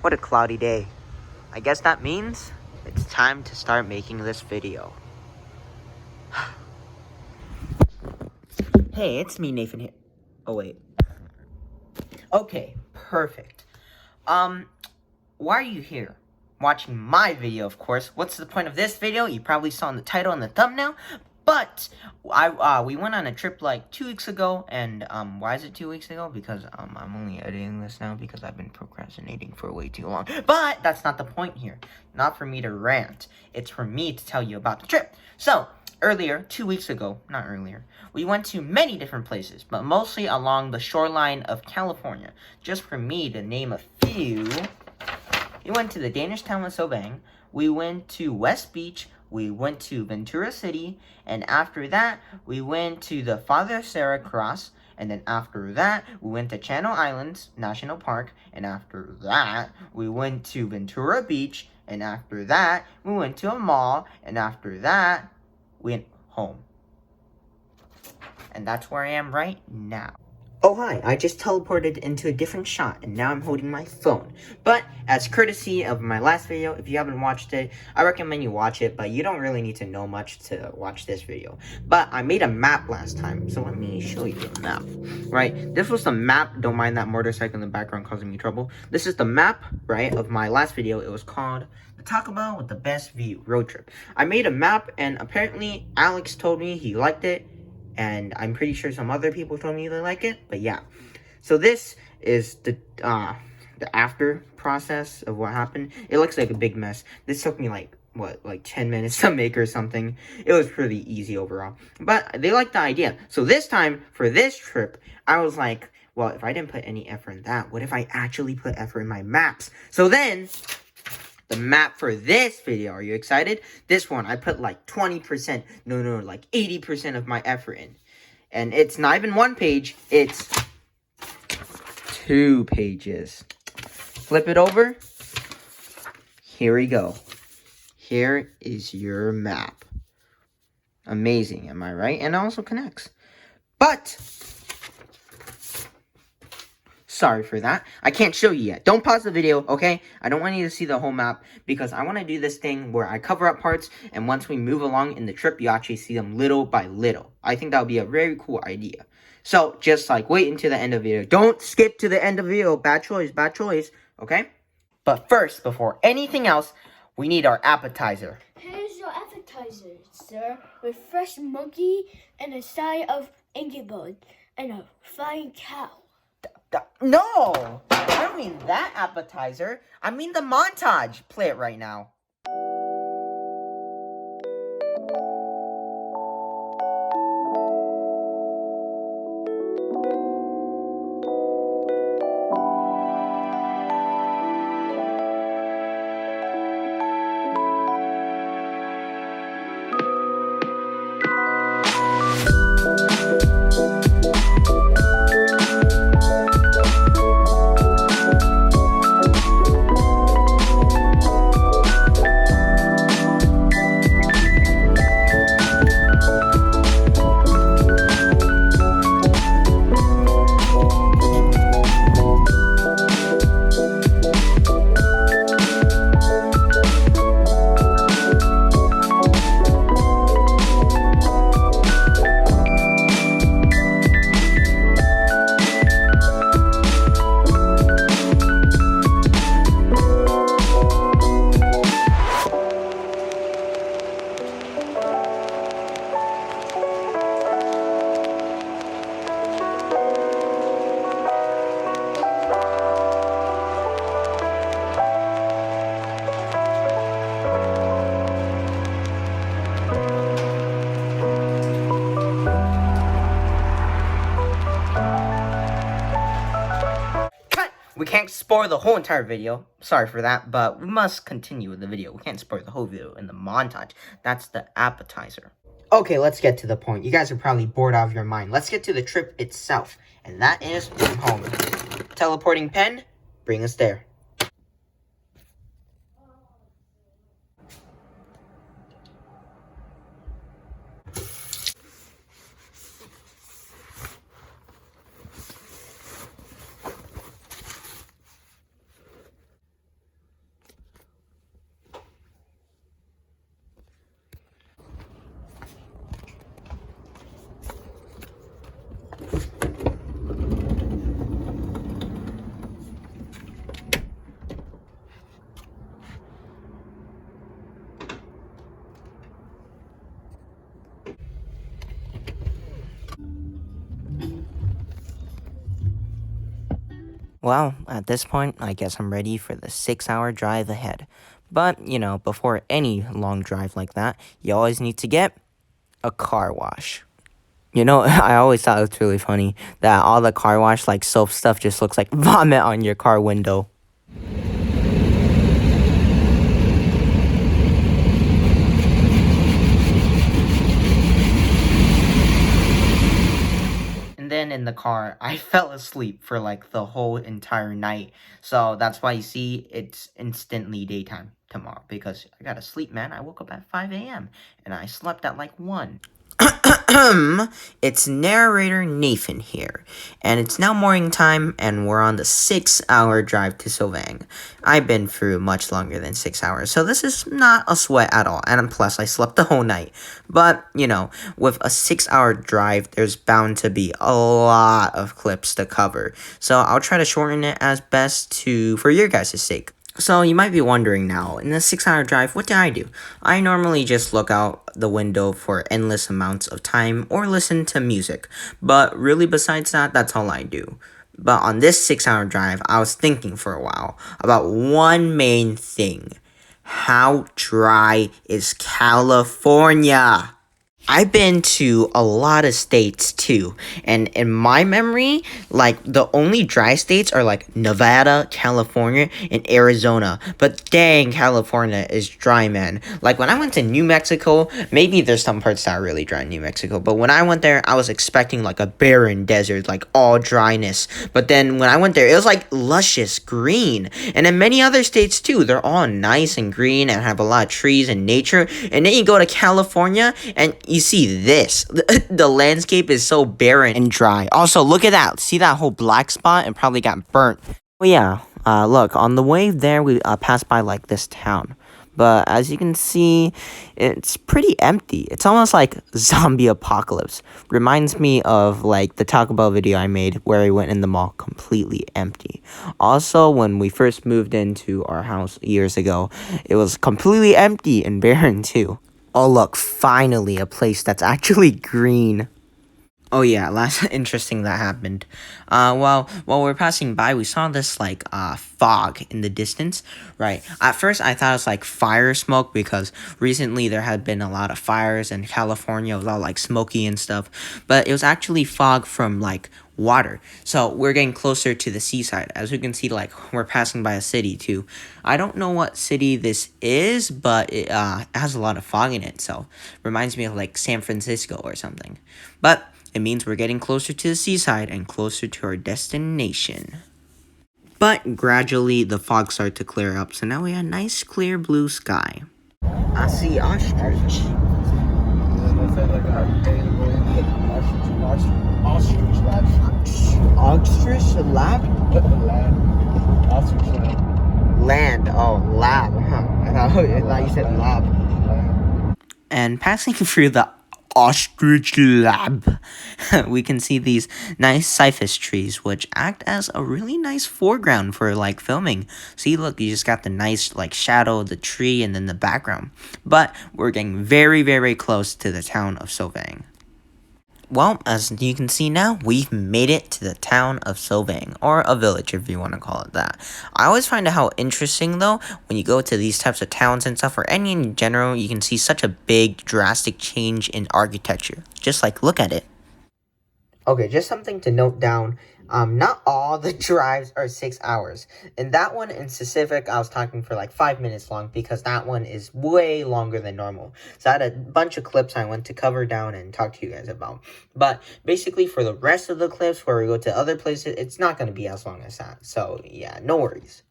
What a cloudy day. I guess that means it's time to start making this video. Hey, it's me, Nathan here. Oh, wait. Okay, perfect. Why are you here? Watching my video, of course. What's the point of this video? You probably saw in the title and the thumbnail. But we went on a trip like 2 weeks ago, and why is it 2 weeks ago? Because I'm only editing this now because I've been procrastinating for way too long. But that's not the point here. Not for me to rant. It's for me to tell you about the trip. So, earlier, 2 weeks ago, not earlier, we went to many different places, but mostly along the shoreline of California. Just for me to name a few, we went to the Danish town of Solvang, we went to West Beach, we went to Ventura City, and after that, we went to the Father Serra Cross, and then after that, we went to Chudnow Islands National Park, and after that, we went to Ventura Beach, and after that, we went to a mall, and after that, we went home. And that's where I am right now. Oh hi, I just teleported into a different shot, and now I'm holding my phone. But, as courtesy of my last video, if you haven't watched it, I recommend you watch it, but you don't really need to know much to watch this video. But, I made a map last time, so let me show you the map. Right, this was the map, don't mind that motorcycle in the background causing me trouble. This is the map, right, of my last video. It was called the Taco Bell with the Best View Road Trip. I made a map, and apparently, Alex told me he liked it. And I'm pretty sure some other people told me they like it, but yeah. So this is the after process of what happened. It looks like a big mess. This took me like 10 minutes to make or something. It was pretty easy overall. But they liked the idea. So this time, for this trip, I was like, well, if I didn't put any effort in that, what if I actually put effort in my maps? So then, the map for this video, are you excited? This one, I put like 20%, no, like 80% of my effort in. And it's not even one page, it's 2 pages. Flip it over. Here we go. Here is your map. Amazing, am I right? And it also connects. But sorry for that. I can't show you yet. Don't pause the video, okay? I don't want you to see the whole map because I want to do this thing where I cover up parts, and once we move along in the trip, you actually see them little by little. I think that would be a very cool idea. So, just like wait until the end of the video. Don't skip to the end of the video. Bad choice, okay? But first, before anything else, we need our appetizer. Here's your appetizer, sir, with fresh monkey and a side of Inglewood and a flying cow. No! I don't mean that appetizer. I mean the montage. Play it right now. We can't spoil the whole entire video. Sorry for that, but we must continue with the video. We can't spoil the whole video in the montage. That's the appetizer. Okay, let's get to the point. You guys are probably bored out of your mind. Let's get to the trip itself. And that is home. Teleporting pen, bring us there. Well, at this point, I guess I'm ready for the 6-hour drive ahead. But, before any long drive like that, you always need to get a car wash. I always thought it was really funny that all the car wash, like soap stuff, just looks like vomit on your car window. And then in the car, I fell asleep for like the whole entire night. So that's why you see it's instantly daytime tomorrow, because I gotta sleep, man. I woke up at 5 a.m. and I slept at like 1. It's narrator Nathan here, and it's now morning time, and we're on the 6-hour drive to Solvang. I've been through much longer than 6 hours, so this is not a sweat at all, and plus I slept the whole night. But, with a 6-hour drive, there's bound to be a lot of clips to cover, so I'll try to shorten it as best for your guys' sake. So you might be wondering now, in the 6-hour drive, what do? I normally just look out the window for endless amounts of time or listen to music. But really besides that, that's all I do. But on this 6-hour drive, I was thinking for a while about one main thing. How dry is California? I've been to a lot of states too, and in my memory, like, the only dry states are like Nevada, California, and Arizona. But dang, California is dry, man. Like, when I went to New Mexico, maybe there's some parts that are really dry in New Mexico, but when I went there, I was expecting like a barren desert, like all dryness. But then when I went there, it was like luscious green. And in many other states too, they're all nice and green and have a lot of trees and nature. And then you go to California and you see this. The landscape is so barren and dry. Also, look at that. See that whole black spot? It probably got burnt. Well, yeah. Look, on the way there, we passed by like this town. But as you can see, it's pretty empty. It's almost like zombie apocalypse. Reminds me of like the Taco Bell video I made where I went in the mall completely empty. Also, when we first moved into our house years ago, it was completely empty and barren too. Oh look, finally a place that's actually green. Oh yeah, last interesting that happened. While we're passing by, we saw this like fog in the distance. Right. At first, I thought it was like fire smoke because recently there had been a lot of fires in California. It was all like smoky and stuff, but it was actually fog from like water. So we're getting closer to the seaside. As you can see, like, we're passing by a city too. I don't know what city this is, but it has a lot of fog in it. So reminds me of like San Francisco or something. But it means we're getting closer to the seaside and closer to our destination. But gradually, the fog started to clear up, so now we have nice, clear blue sky. I see ostrich. Ostrich lab? Ostrich lab. Land, oh, lab, huh? I thought you said lab. And passing through the ostrich lab, we can see these nice cypress trees, which act as a really nice foreground for like filming. See, look, you just got the nice like shadow of the tree and then the background. But we're getting very, very close to the town of Solvang. Well, as you can see now, we've made it to the town of Solvang, or a village if you want to call it that. I always find it how interesting, though, when you go to these types of towns and stuff, or any in general, you can see such a big, drastic change in architecture. Just like, look at it. Okay, just something to note down. Not all the drives are 6 hours. And that one in specific, I was talking for like 5 minutes long because that one is way longer than normal. So I had a bunch of clips I went to cover down and talk to you guys about. But basically for the rest of the clips where we go to other places, it's not going to be as long as that. So yeah, no worries.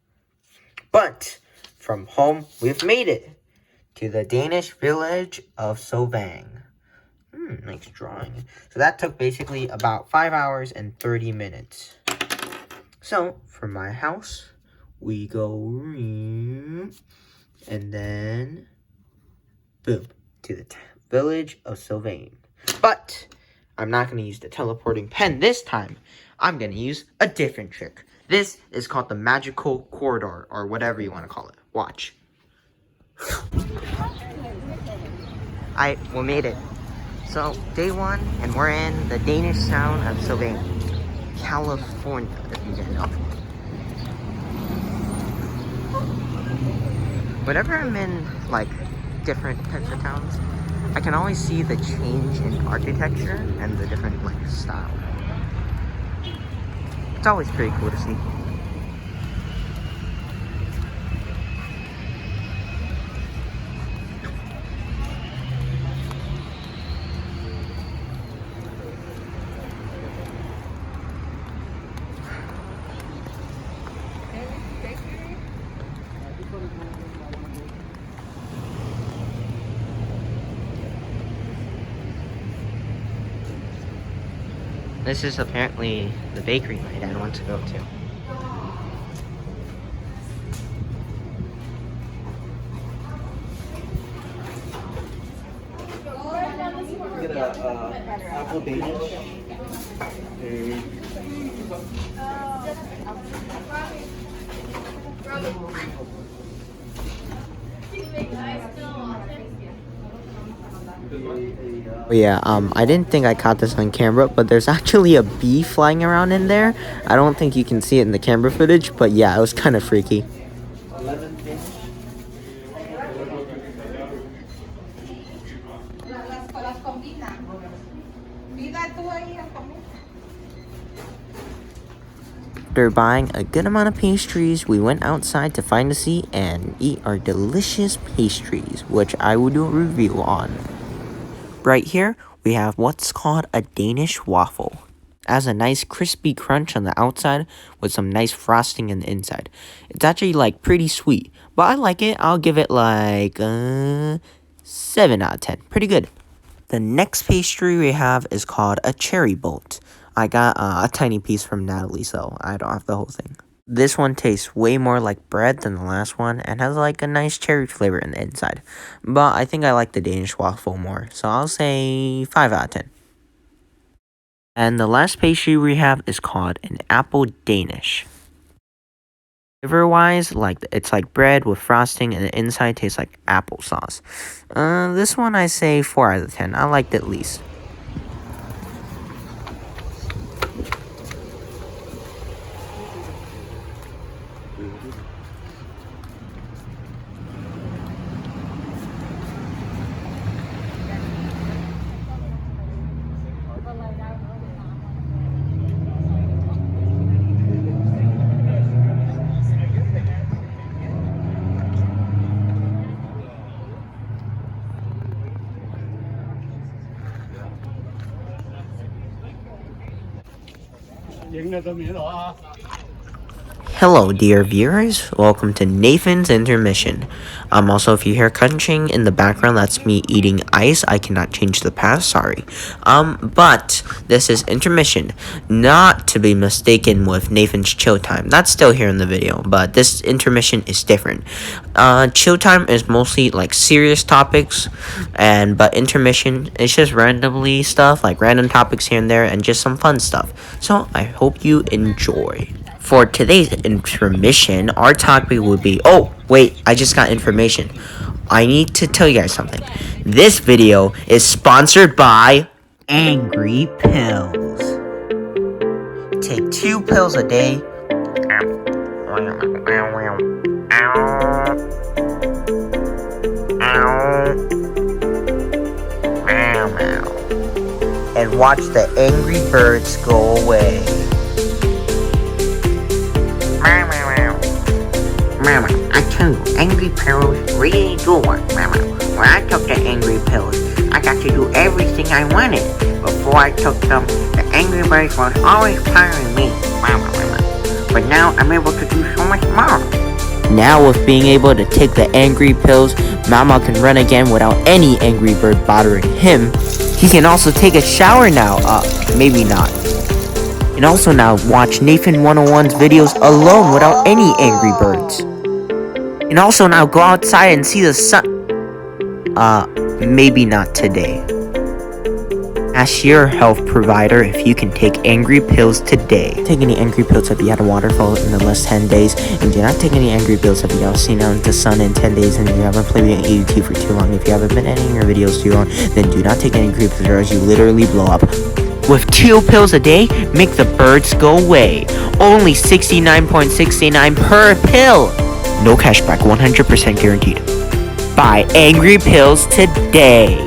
But from home, we've made it to the Danish village of Solvang. Nice drawing. So that took basically about 5 hours and 30 minutes. So, from my house, we go, and then, boom, to the village of Solvang. But, I'm not going to use the teleporting pen this time. I'm going to use a different trick. This is called the magical corridor, or whatever you want to call it. Watch. We made it. So, day 1, and we're in the Danish town of Solvang, California, if you didn't know. Whenever I'm in like different types of towns, I can always see the change in architecture and the different like style. It's always pretty cool to see. This is apparently the bakery my dad wants to go to. Get a apple Danish. Yeah, I didn't think I caught this on camera, but there's actually a bee flying around in there. I don't think you can see it in the camera footage, but yeah, it was kind of freaky. After buying a good amount of pastries, we went outside to find a seat and eat our delicious pastries, which I will do a review on. Right here, we have what's called a Danish waffle. It has a nice crispy crunch on the outside with some nice frosting in the inside. It's actually like pretty sweet, but I like it. I'll give it like 7 out of 10. Pretty good. The next pastry we have is called a cherry bolt. I got a tiny piece from Natalie, so I don't have the whole thing. This one tastes way more like bread than the last one and has like a nice cherry flavor in the inside. But I think I like the Danish waffle more, so I'll say 5 out of 10. And the last pastry we have is called an apple Danish. Flavor-wise, like it's like bread with frosting and the inside tastes like applesauce. This one I say 4 out of 10. I liked it at least. Hello dear viewers, welcome to Nathan's Intermission. Also if you hear crunching in the background, that's me eating ice. I cannot change the past, sorry. But this is Intermission, not to be mistaken with Nathan's Chill Time. That's still here in the video, but this Intermission is different. Chill Time is mostly like serious topics, but Intermission is just randomly stuff, like random topics here and there, and just some fun stuff. So I hope you enjoy. For today's intermission, our topic will be... Oh, wait, I just got information. I need to tell you guys something. This video is sponsored by Angry Pills. Take 2 pills a day. And watch the angry birds go away. Mama, I tell you, angry pills really do work, Mama. When I took the angry pills, I got to do everything I wanted. Before I took them, the angry birds was always tiring me, Mama. But now I'm able to do so much more. Now with being able to take the angry pills, Mama can run again without any angry bird bothering him. He can also take a shower now, maybe not. And also now watch Nathan 101's videos alone without any angry birds. And also now go outside and see the sun. Maybe not today. Ask your health provider if you can take angry pills today. Take any angry pills if you had a waterfall in the last 10 days. And do not take any angry pills if you haven't seen out into the sun in 10 days and you haven't played with AUT for too long. If you haven't been editing your videos too long, then do not take any angry pills or else you literally blow up. With 2 pills a day, make the birds go away. Only $69.69 per pill. No cashback, 100% guaranteed. Buy Angry Pills today.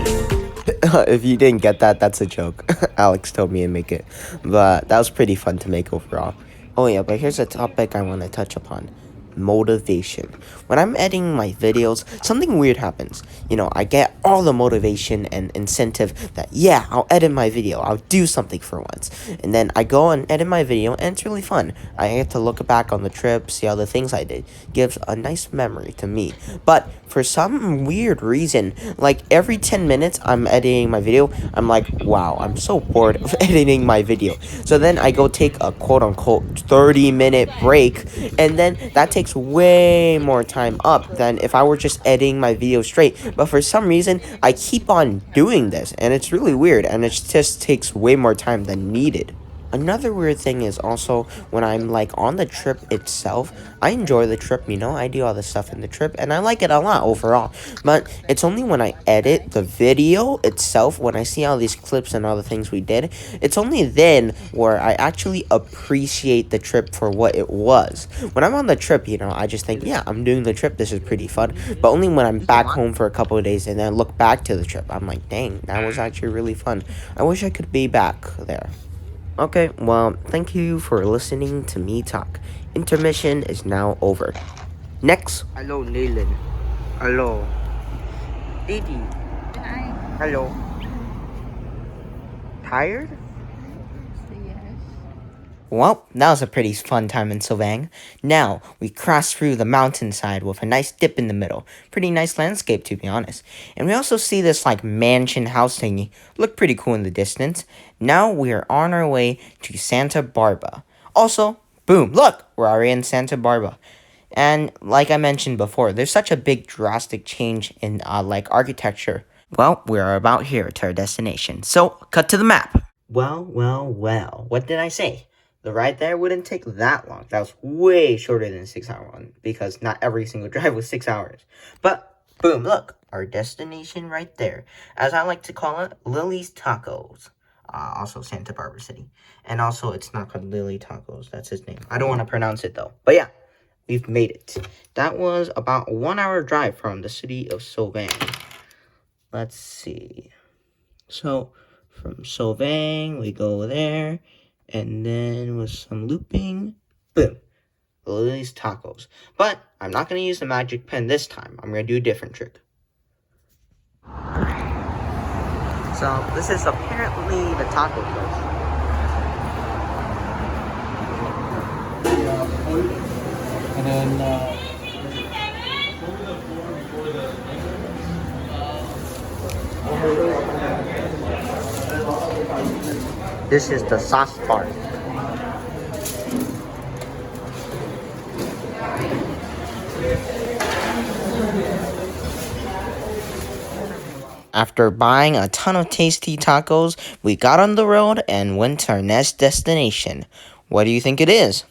If you didn't get that, that's a joke. Alex told me to make it. But that was pretty fun to make overall. Oh yeah, but here's a topic I want to touch upon. Motivation. When I'm editing my videos, something weird happens. You know, I get all the motivation and incentive that, yeah, I'll edit my video. I'll do something for once. And then I go and edit my video, and it's really fun. I get to look back on the trip, see all the things I did. Gives a nice memory to me. But for some weird reason, like every 10 minutes I'm editing my video, I'm like, wow, I'm so bored of editing my video. So then I go take a quote-unquote 30-minute break, and then that takes way more time up than if I were just editing my video straight. But for some reason, I keep on doing this, and it's really weird, and it just takes way more time than needed. Another weird thing is also when I'm like on the trip itself, I enjoy the trip, you know, I do all the stuff in the trip and I like it a lot overall. But it's only when I edit the video itself, when I see all these clips and all the things we did, it's only then where I actually appreciate the trip for what it was. When I'm on the trip, you know, I just think, yeah, I'm doing the trip, this is pretty fun. But only when I'm back home for a couple of days and then look back to the trip, I'm like, dang, that was actually really fun. I wish I could be back there. Okay, well, thank you for listening to me talk. Intermission is now over. Next. Hello, Nayland. Hello. Didi. Hi. Hello. Tired? Yes. Well, that was a pretty fun time in Solvang. Now, we cross through the mountainside with a nice dip in the middle. Pretty nice landscape, to be honest. And we also see this, like, mansion house thingy. Look pretty cool in the distance. Now, we are on our way to Santa Barbara. Also, boom, look! We're already in Santa Barbara. And, like I mentioned before, there's such a big drastic change in, architecture. Well, we are about here to our destination. So, cut to the map. Well, what did I say? The ride there wouldn't take that long. That was way shorter than a 6-hour one, because not every single drive was 6 hours. But, boom, look, our destination right there. As I like to call it, Lily's Tacos. Also Santa Barbara City. And also, it's not called Lily Tacos. That's his name. I don't want to pronounce it, though. But yeah, we've made it. That was about a 1-hour drive from the city of Solvang. Let's see. So, from Solvang, we go there. And then with some looping, boom, Lily's Tacos. But I'm not going to use the magic pen this time. I'm going to do a different trick. So this is apparently the taco place. And then This is the sauce bar. After buying a ton of tasty tacos, we got on the road and went to our next destination. What do you think it is?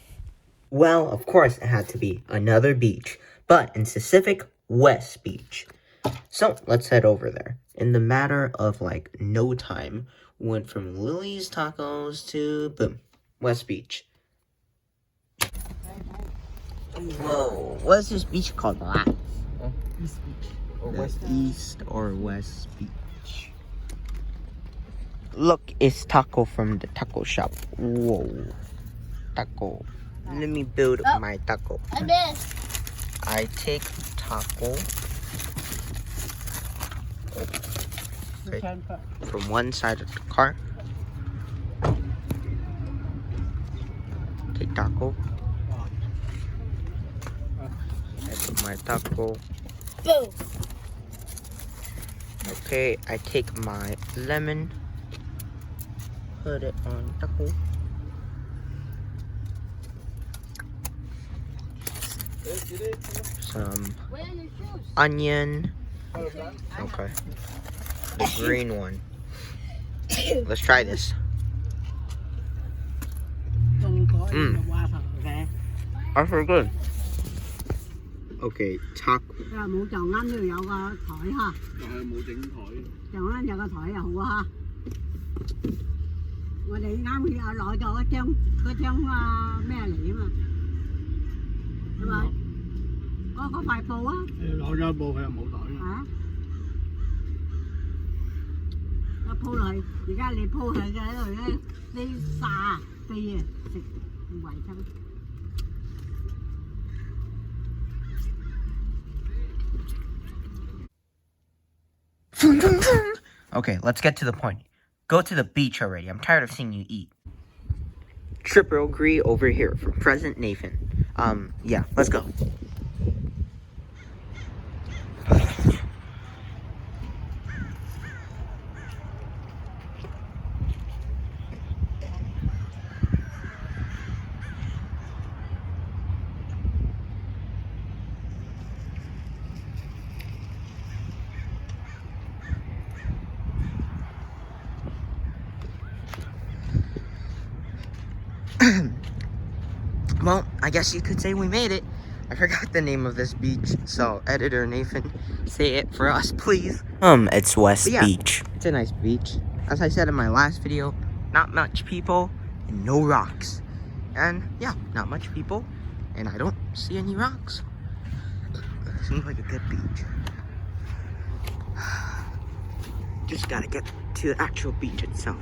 Well, of course it had to be another beach, but in specific, West Beach. So, let's head over there. In the matter of, no time, we went from Lily's Tacos to, boom, West Beach. Whoa, what is this beach called? East Beach or The West East or West Beach. Look, it's taco from the taco shop. Whoa. Taco. Let me build my taco. I missed. I take taco from one side of the cart. Take taco. I put my taco. Boom. Okay, I take my lemon. Put it on taco. Some onion. Okay. The green one. Let's try this. That's pretty good. Okay, taco. 冇就啱呢度有個台嚇，冇整台，就啱有個台又好啊嚇。我哋啱佢又攞咗嗰張咩嚟啊嘛，係咪？嗰塊布啊？攞咗布佢又冇袋啊！嚇！我鋪落去，而家你鋪喺嘅喺度咧，啲沙飛啊食唔衞生。Okay, let's get to the point. Go to the beach already. I'm tired of seeing you eat. Triple agree over here from President Nathan. Yeah, let's go. Well, I guess you could say we made it. I forgot the name of this beach, so editor Nathan, say it for us, please. It's West Beach. It's a nice beach. As I said in my last video, not much people and no rocks. And yeah, not much people, and I don't see any rocks. Seems like a good beach. Just gotta get to the actual beach itself.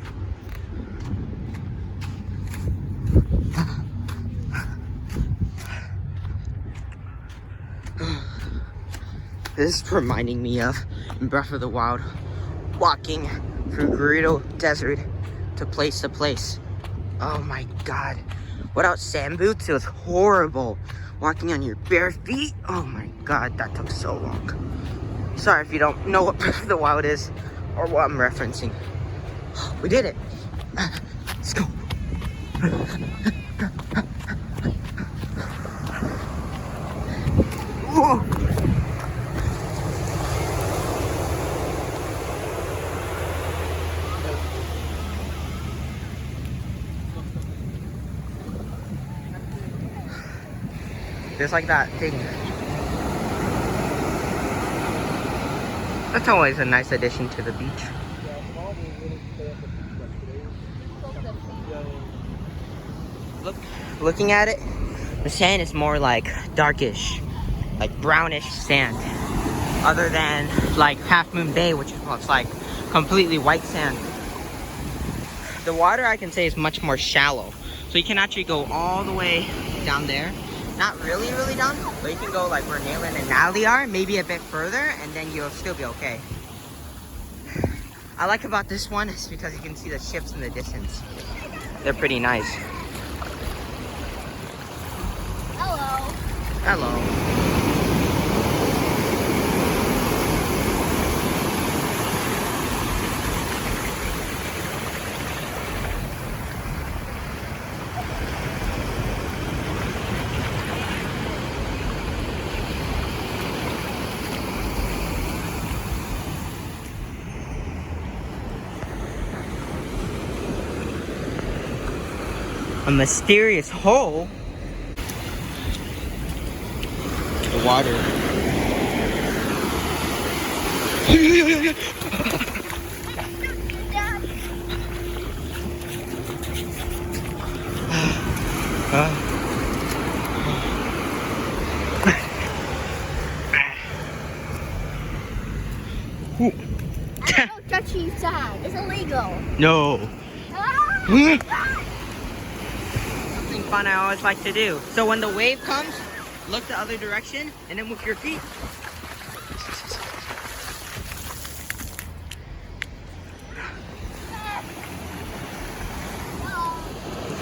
This is reminding me of in Breath of the Wild, walking through Gerudo Desert to place. Oh my god. Without sand boots, it was horrible. Walking on your bare feet, oh my god, that took so long. Sorry if you don't know what Breath of the Wild is or what I'm referencing. We did it. Let's go. Whoa. Just like that thing. That's always a nice addition to the beach. Looking at it, the sand is more like darkish, like brownish sand. Other than like Half Moon Bay, which looks like completely white sand. The water, I can say, is much more shallow. So you can actually go all the way down there. Not really down, but you can go like where Nayland and Natalie are, maybe a bit further, and then you'll still be okay. I like about this one is because you can see the ships in the distance. They're pretty nice. Hello. Hello. A mysterious hole. The water. Don't touch inside. It's illegal. No. Ah! Something fun I always like to do. So when the wave comes, look the other direction and then move your feet.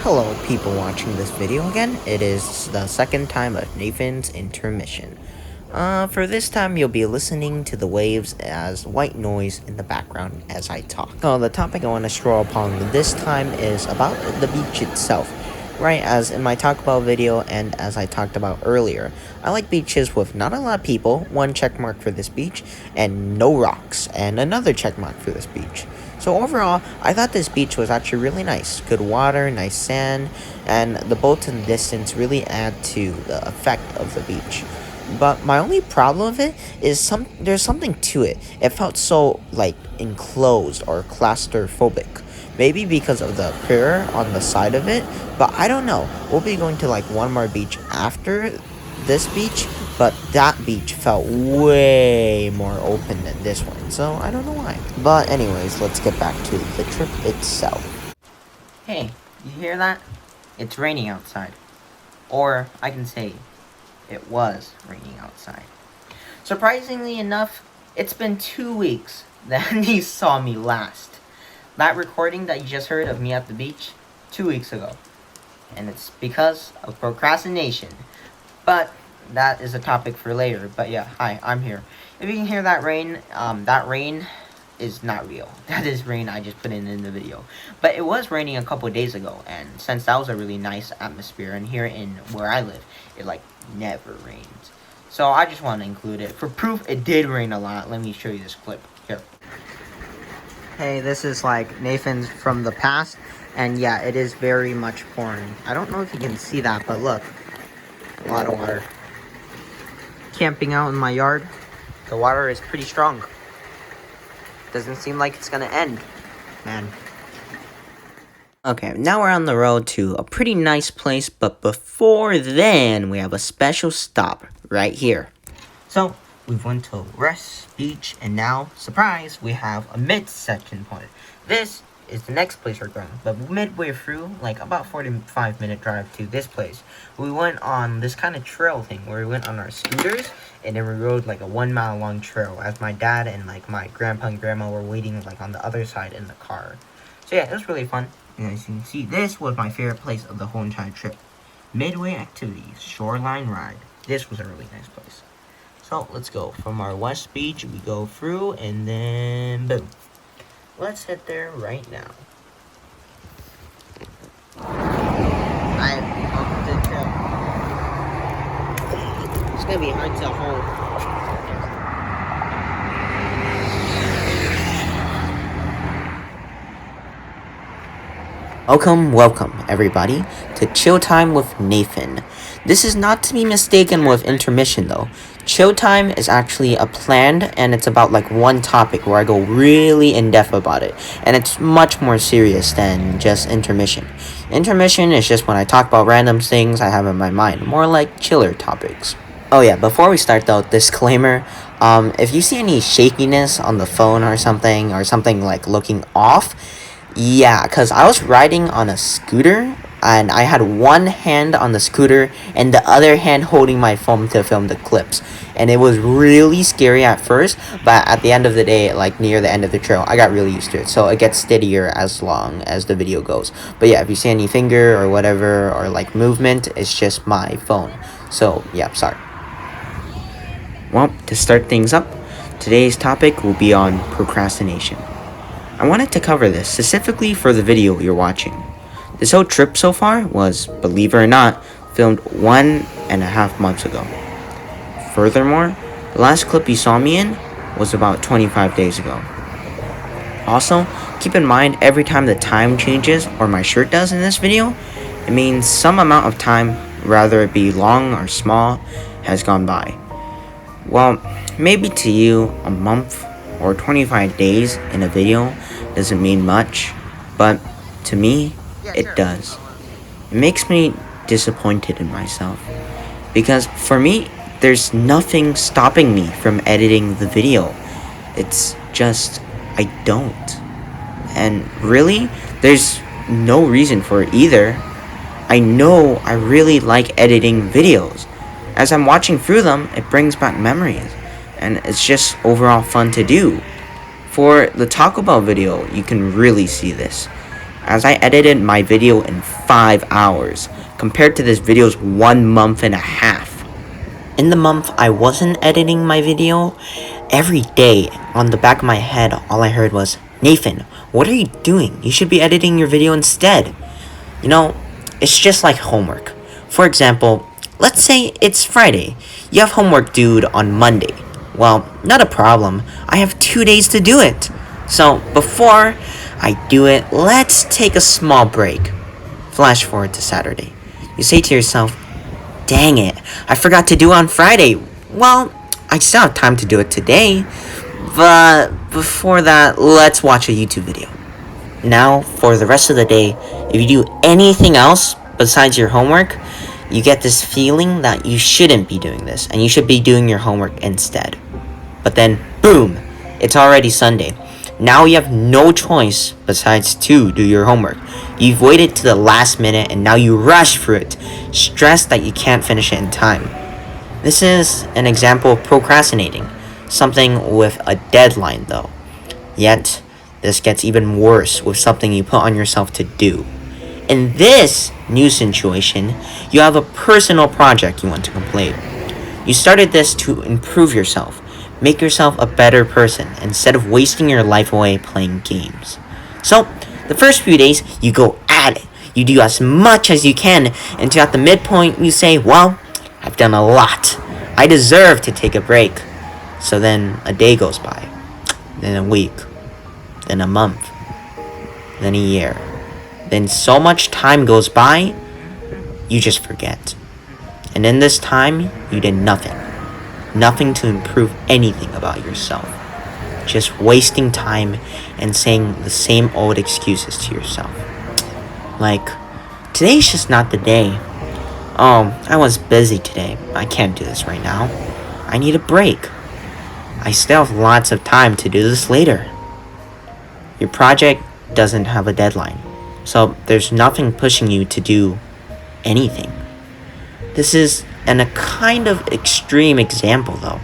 Hello, people watching this video again. It is the second time of Nathan's intermission. For this time, you'll be listening to the waves as white noise in the background as I talk. So the topic I want to stroll upon this time is about the beach itself. Right, as in my talk about video and as I talked about earlier, I like beaches with not a lot of people, one check mark for this beach, and no rocks, and another check mark for this beach. So overall, I thought this beach was actually really nice. Good water, nice sand, and the boats in the distance really add to the effect of the beach. But my only problem with it is there's something to it. It felt so, like, enclosed or claustrophobic. Maybe because of the pier on the side of it, but I don't know. We'll be going to like one more beach after this beach, but that beach felt way more open than this one, so I don't know why. But anyways, let's get back to the trip itself. Hey, you hear that? It's raining outside. Or I can say, it was raining outside. Surprisingly enough, it's been 2 weeks that you saw me last. That recording that you just heard of me at the beach, 2 weeks ago. And it's because of procrastination. But that is a topic for later. But yeah, hi, I'm here. If you can hear that rain is not real. That is rain I just put in the video. But it was raining a couple days ago, and since that was a really nice atmosphere, and here in where I live, it like never rains. So I just want to include it. For proof, it did rain a lot. Let me show you this clip. Here. Hey, this is like Nathan's from the past, and yeah, it is very much pouring. I don't know if you can see that, but look. A lot of water. Camping out in my yard. The water is pretty strong. Doesn't seem like it's gonna end, man. Okay, now we're on the road to a pretty nice place, but before then, we have a special stop right here. So, we went to Rest Beach, and now, surprise, we have a midsection point. This is the next place we're going, but midway through, like about 45-minute drive to this place, we went on this kind of trail thing where we went on our scooters, and then we rode like a 1 mile long trail as my dad and like my grandpa and grandma were waiting like on the other side in the car. So yeah, it was really fun. And as you can see, this was my favorite place of the whole entire trip. Midway Activities, Shoreline Ride. This was a really nice place. So let's go. From our West Beach, we go through and then boom. Let's head there right now. Welcome to the trip. It's gonna be hard to hold. Welcome, everybody, to Chill Time with Nathan. This is not to be mistaken with Intermission, though. Chill Time is actually a planned, and it's about like one topic where I go really in-depth about it, and it's much more serious than just Intermission. Intermission is just when I talk about random things I have in my mind, more like chiller topics. Oh yeah, before we start though, disclaimer, if you see any shakiness on the phone or something like looking off, yeah, because I was riding on a scooter, and I had one hand on the scooter and the other hand holding my phone to film the clips. And it was really scary at first, but at the end of the day, like near the end of the trail, I got really used to it. So it gets steadier as long as the video goes. But yeah, if you see any finger or whatever, or like movement, it's just my phone. So yeah, sorry. Well, to start things up, today's topic will be on procrastination. I wanted to cover this specifically for the video you're watching. This whole trip so far was, believe it or not, filmed 1.5 months ago. Furthermore, the last clip you saw me in was about 25 days ago. Also, keep in mind every time the time changes, or my shirt does in this video, it means some amount of time, whether it be long or small, has gone by. Well, maybe to you, a month or 25 days in a video doesn't mean much, but to me, it does. It makes me disappointed in myself, because for me, there's nothing stopping me from editing the video. It's just, I don't. And really, there's no reason for it either. I know I really like editing videos. As I'm watching through them, it brings back memories, and it's just overall fun to do. For the Taco Bell video, you can really see this, as I edited my video in 5 hours, compared to this video's 1.5 months. In the month I wasn't editing my video, every day, on the back of my head, all I heard was, "Nathan, what are you doing? You should be editing your video instead." You know, it's just like homework. For example, let's say it's Friday. You have homework due on Monday. Well, not a problem. I have 2 days to do it. So, before I do it, let's take a small break. Flash forward to Saturday. You say to yourself, "Dang it, I forgot to do it on Friday. Well, I still have time to do it today." But before that, let's watch a YouTube video. Now, for the rest of the day, if you do anything else besides your homework, you get this feeling that you shouldn't be doing this and you should be doing your homework instead. But then, boom, it's already Sunday. Now you have no choice besides to do your homework. You've waited to the last minute and now you rush through it, stressed that you can't finish it in time. This is an example of procrastinating, something with a deadline though. Yet, this gets even worse with something you put on yourself to do. In this new situation, you have a personal project you want to complete. You started this to improve yourself, make yourself a better person instead of wasting your life away playing games. So, the first few days, you go at it. You do as much as you can until at the midpoint you say, well, I've done a lot. I deserve to take a break. So then a day goes by, then a week, then a month, then a year. Then so much time goes by, you just forget. And in this time, you did nothing. Nothing to improve anything about yourself. Just wasting time and saying the same old excuses to yourself. Like, today's just not the day. Oh, I was busy today. I can't do this right now. I need a break. I still have lots of time to do this later. Your project doesn't have a deadline, so there's nothing pushing you to do anything. This is a kind of extreme example though.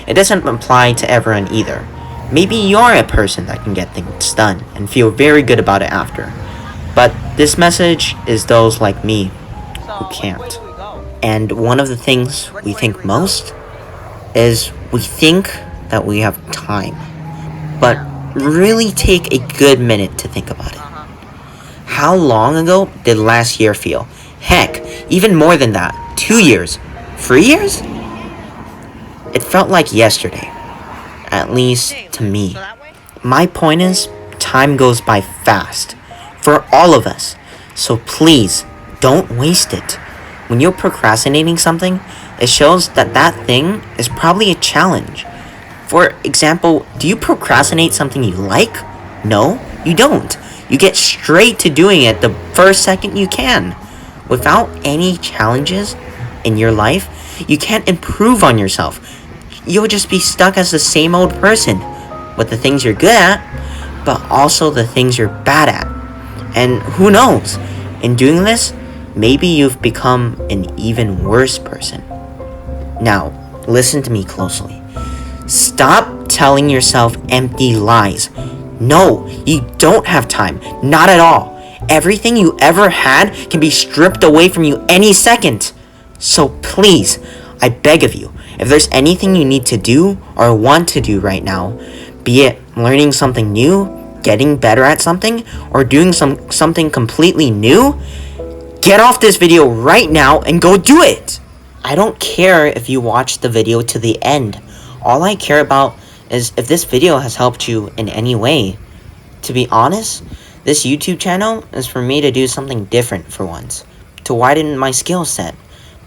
It doesn't apply to everyone either. Maybe you're a person that can get things done and feel very good about it after. But this message is those like me who can't. And one of the things we think most is we think that we have time. But really take a good minute to think about it. How long ago did last year feel? Heck, even more than that. 2 years? 3 years? It felt like yesterday. At least to me. My point is, time goes by fast. For all of us. So please, don't waste it. When you're procrastinating something, it shows that that thing is probably a challenge. For example, do you procrastinate something you like? No, you don't. You get straight to doing it the first second you can. Without any challenges in your life, you can't improve on yourself. You'll just be stuck as the same old person with the things you're good at, but also the things you're bad at. And who knows, in doing this, maybe you've become an even worse person. Now, listen to me closely. Stop telling yourself empty lies. No, you don't have time. Not at all. Everything you ever had can be stripped away from you any second. So please, I beg of you, if there's anything you need to do or want to do right now, be it learning something new, getting better at something, or doing something completely new, get off this video right now and go do it! I don't care if you watch the video to the end. All I care about is if this video has helped you in any way. To be honest, this YouTube channel is for me to do something different for once, to widen my skill set.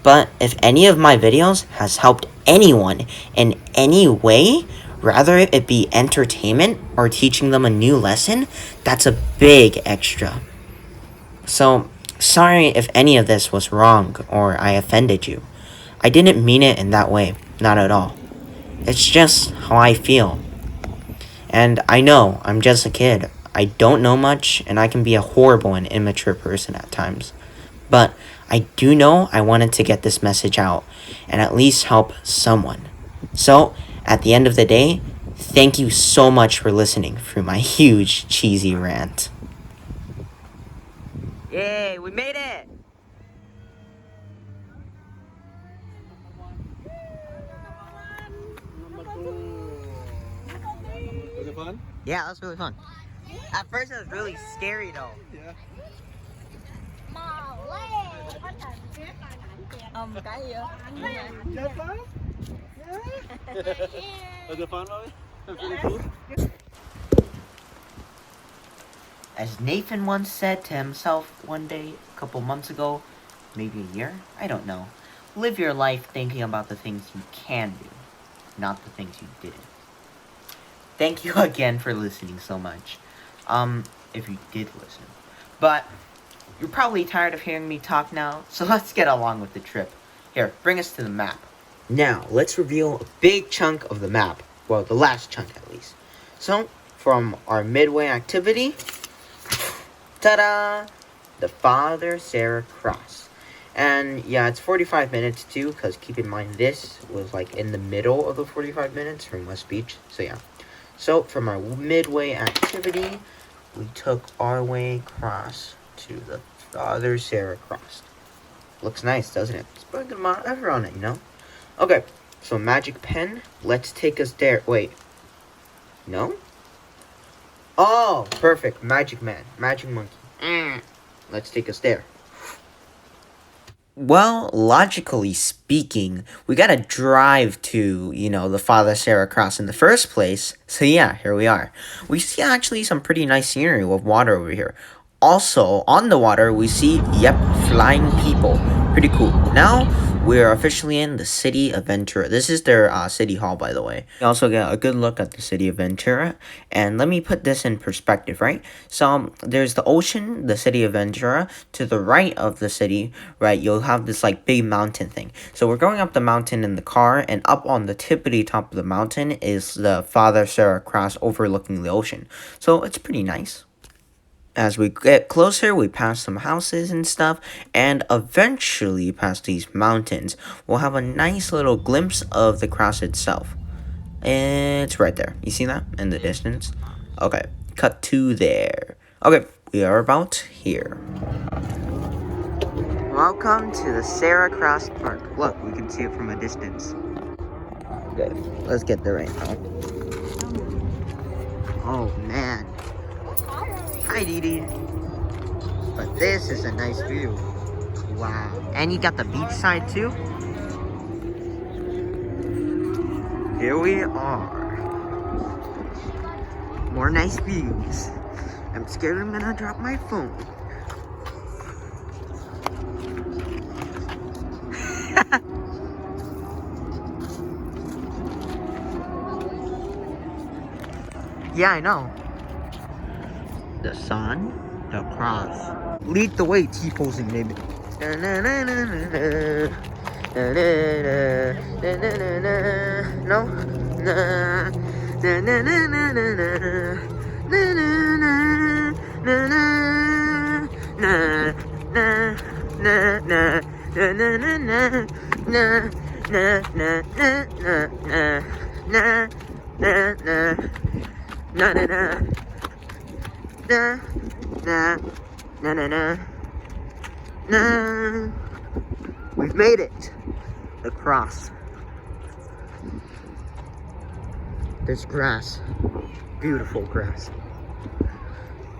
But if any of my videos has helped anyone in any way, rather it be entertainment or teaching them a new lesson, that's a big extra. So, sorry if any of this was wrong or I offended you. I didn't mean it in that way, not at all. It's just how I feel. And I know, I'm just a kid. I don't know much, and I can be a horrible and immature person at times. But I do know I wanted to get this message out, and at least help someone. So, at the end of the day, thank you so much for listening through my huge, cheesy rant. Yay, we made it! Was it fun? Yeah, that was really fun. At first it was really scary though. Yeah. Just fun? Yeah. Was it fun, Mommy? Really cool? As Nathan once said to himself one day, a couple months ago, maybe a year, I don't know. Live your life thinking about the things you can do, not the things you didn't. Thank you again for listening so much. If you did listen. But you're probably tired of hearing me talk now, so let's get along with the trip. Here, bring us to the map. Now, let's reveal a big chunk of the map. Well, the last chunk at least. So, from our Midway activity, ta-da! The Father Serra Cross. And yeah, it's 45 minutes too, because keep in mind this was like in the middle of the 45 minutes from West Beach. So yeah. So from our Midway activity, we took our way across to the Father Serra Cross. Looks nice, doesn't it? It's put a good amount of effort on it, you know? Okay, so magic pen, let's take us there. Wait. No? Oh, perfect. Magic man. Magic monkey. Let's take us there. Well, logically speaking, we gotta drive to, the Father Serra Cross in the first place. So yeah, here we are. We see actually some pretty nice scenery with water over here. Also, on the water, we see, flying people. Pretty cool. Now, we're officially in the city of Ventura. This is their city hall, by the way. You also get a good look at the city of Ventura. And let me put this in perspective, right? So, there's the ocean, the city of Ventura. To the right of the city, right, you'll have this, big mountain thing. So, we're going up the mountain in the car. And up on the tippity top of the mountain is the Father Serra Cross overlooking the ocean. So, it's pretty nice. As we get closer, we pass some houses and stuff, and eventually past these mountains, we'll have a nice little glimpse of the cross itself. It's right there. You see that in the distance? Okay, cut to there. Okay, we are about here. Welcome to the Serra Cross Park. Look, we can see it from a distance. Okay, let's get there right now. Oh, man. Hi, Dee Dee. But this is a nice view. Wow. And you got the beach side too? Here we are. More nice views. I'm scared I'm gonna drop my phone. Yeah, I know. The sun, the cross. Lead the way, T-posing, baby. No? We've made it. The cross. There's grass. Beautiful grass.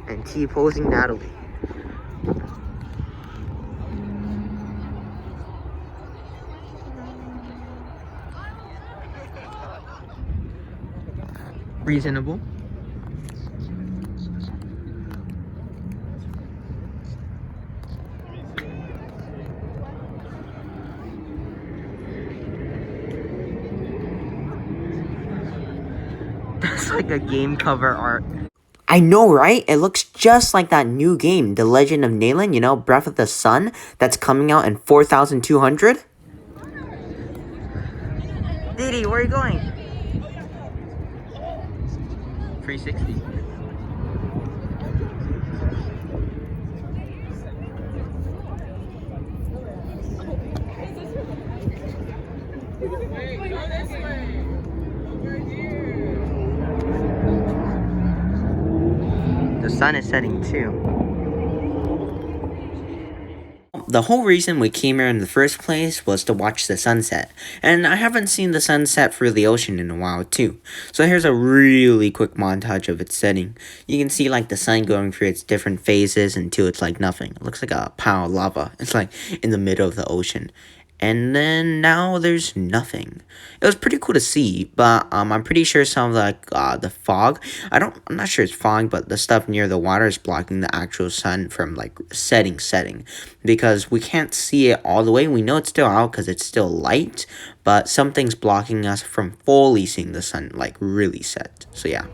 And T-posing Natalie. Reasonable. That's like a game cover art. I know, right? It looks just like that new game, The Legend of Nalen, Breath of the Sun, that's coming out in 4200. Didi, where are you going? 360. The sun is setting too. The whole reason we came here in the first place was to watch the sunset. And I haven't seen the sunset through the ocean in a while too. So here's a really quick montage of its setting. You can see the sun going through its different phases until it's nothing. It looks like a pile of lava. It's in the middle of the ocean. And then now there's nothing. It was pretty cool to see, but I'm pretty sure some of the fog, I'm not sure it's fog, but the stuff near the water is blocking the actual sun from setting, because we can't see it all the way. We know it's still out because it's still light, but something's blocking us from fully seeing the sun really set. So yeah.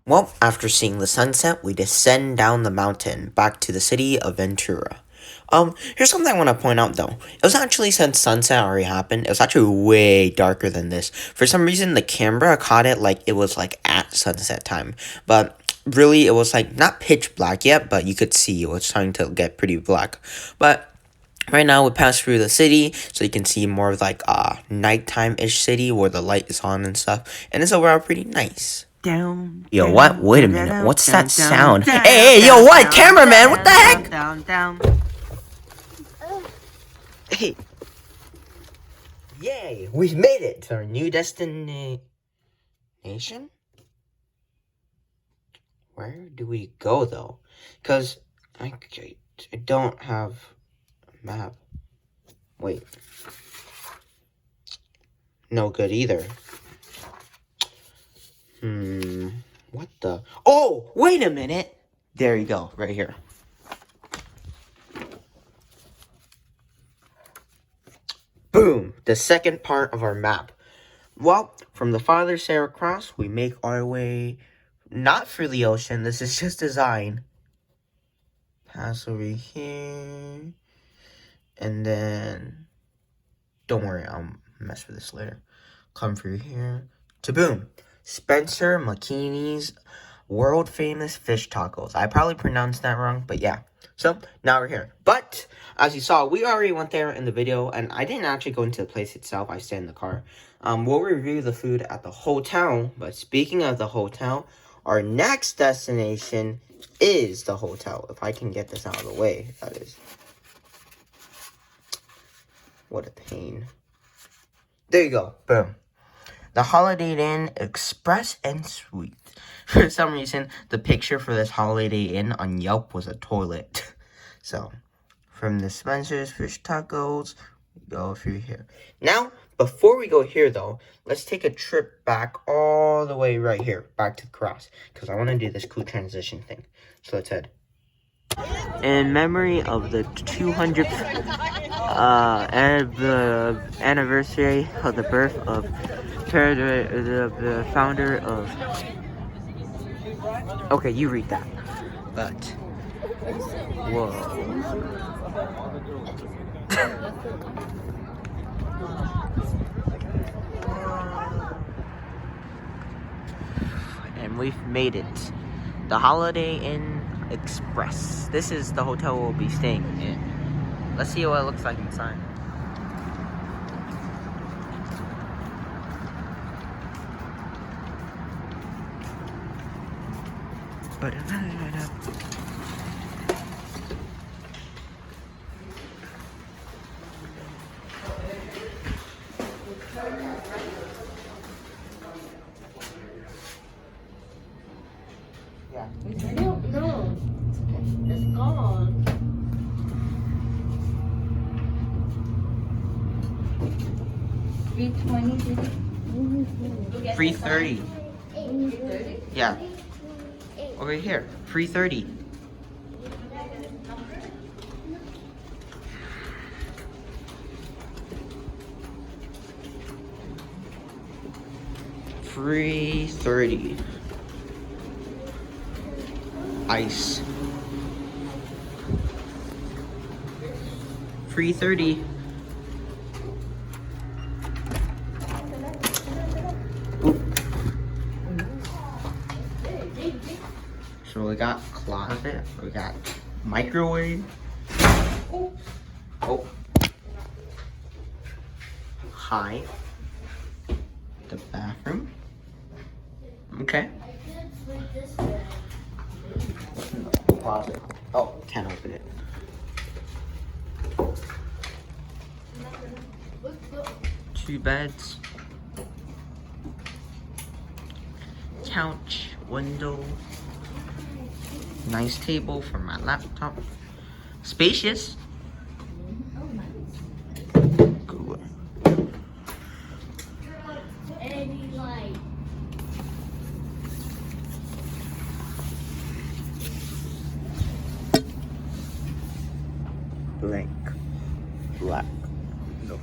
Well, after seeing the sunset, we descend down the mountain back to the city of Ventura. Here's something I want to point out though. It was actually, since sunset already happened, it was actually way darker than this. For some reason, the camera caught it like it was like at sunset time. But really, it was like not pitch black yet, but you could see it was starting to get pretty black. But right now, we pass through the city, so you can see more of like a nighttime-ish city where the light is on and stuff. And it's overall pretty nice. Down. Yo, down, what? Wait a down, minute. down, What's down, that down, sound? down, Hey, down, yo, what? down, Cameraman, what the down, heck? Down, down. Hey. Yay, we've made it to our new destination. Where do we go, though? Because I don't have a map. Wait. No good either. What the? Oh, wait a minute. There you go, right here. Boom, the second part of our map. Well, from the farther Serra cross, we make our way, not through the ocean, this is just design. Pass over here. And then, don't worry, I'll mess with this later. Come through here. To boom. Spencer McKinney's world famous fish tacos. I probably pronounced that wrong, but yeah. So, now we're here. But, as you saw, we already went there in the video, and I didn't actually go into the place itself. I stayed in the car. We'll review the food at the hotel, but speaking of the hotel, our next destination is the hotel. If I can get this out of the way, that is. What a pain. There you go. Boom. The Holiday Inn Express and Suite. For some reason, the picture for this Holiday Inn on Yelp was a toilet. So, from the Spencer's Fish Tacos, we go through here. Now, before we go here, though, let's take a trip back all the way right here, back to the cross, because I want to do this cool transition thing. So, let's head. In memory of the 200th anniversary of the birth of the founder of... Okay, you read that. But... Whoa. And we've made it. The Holiday Inn Express. This is the hotel we'll be staying in. Let's see what it looks like inside. Yeah. I don't know. It's gone. $3.30. Yeah. Over here. $3.30. $3.30. Ice. $3.30. So we got closet, we got microwave. Oh. Hi. The bathroom. Okay. Closet. Oh, can't open it. Two beds. Couch, window. Nice table for my laptop. Spacious. Cooler. Blank. Black. No.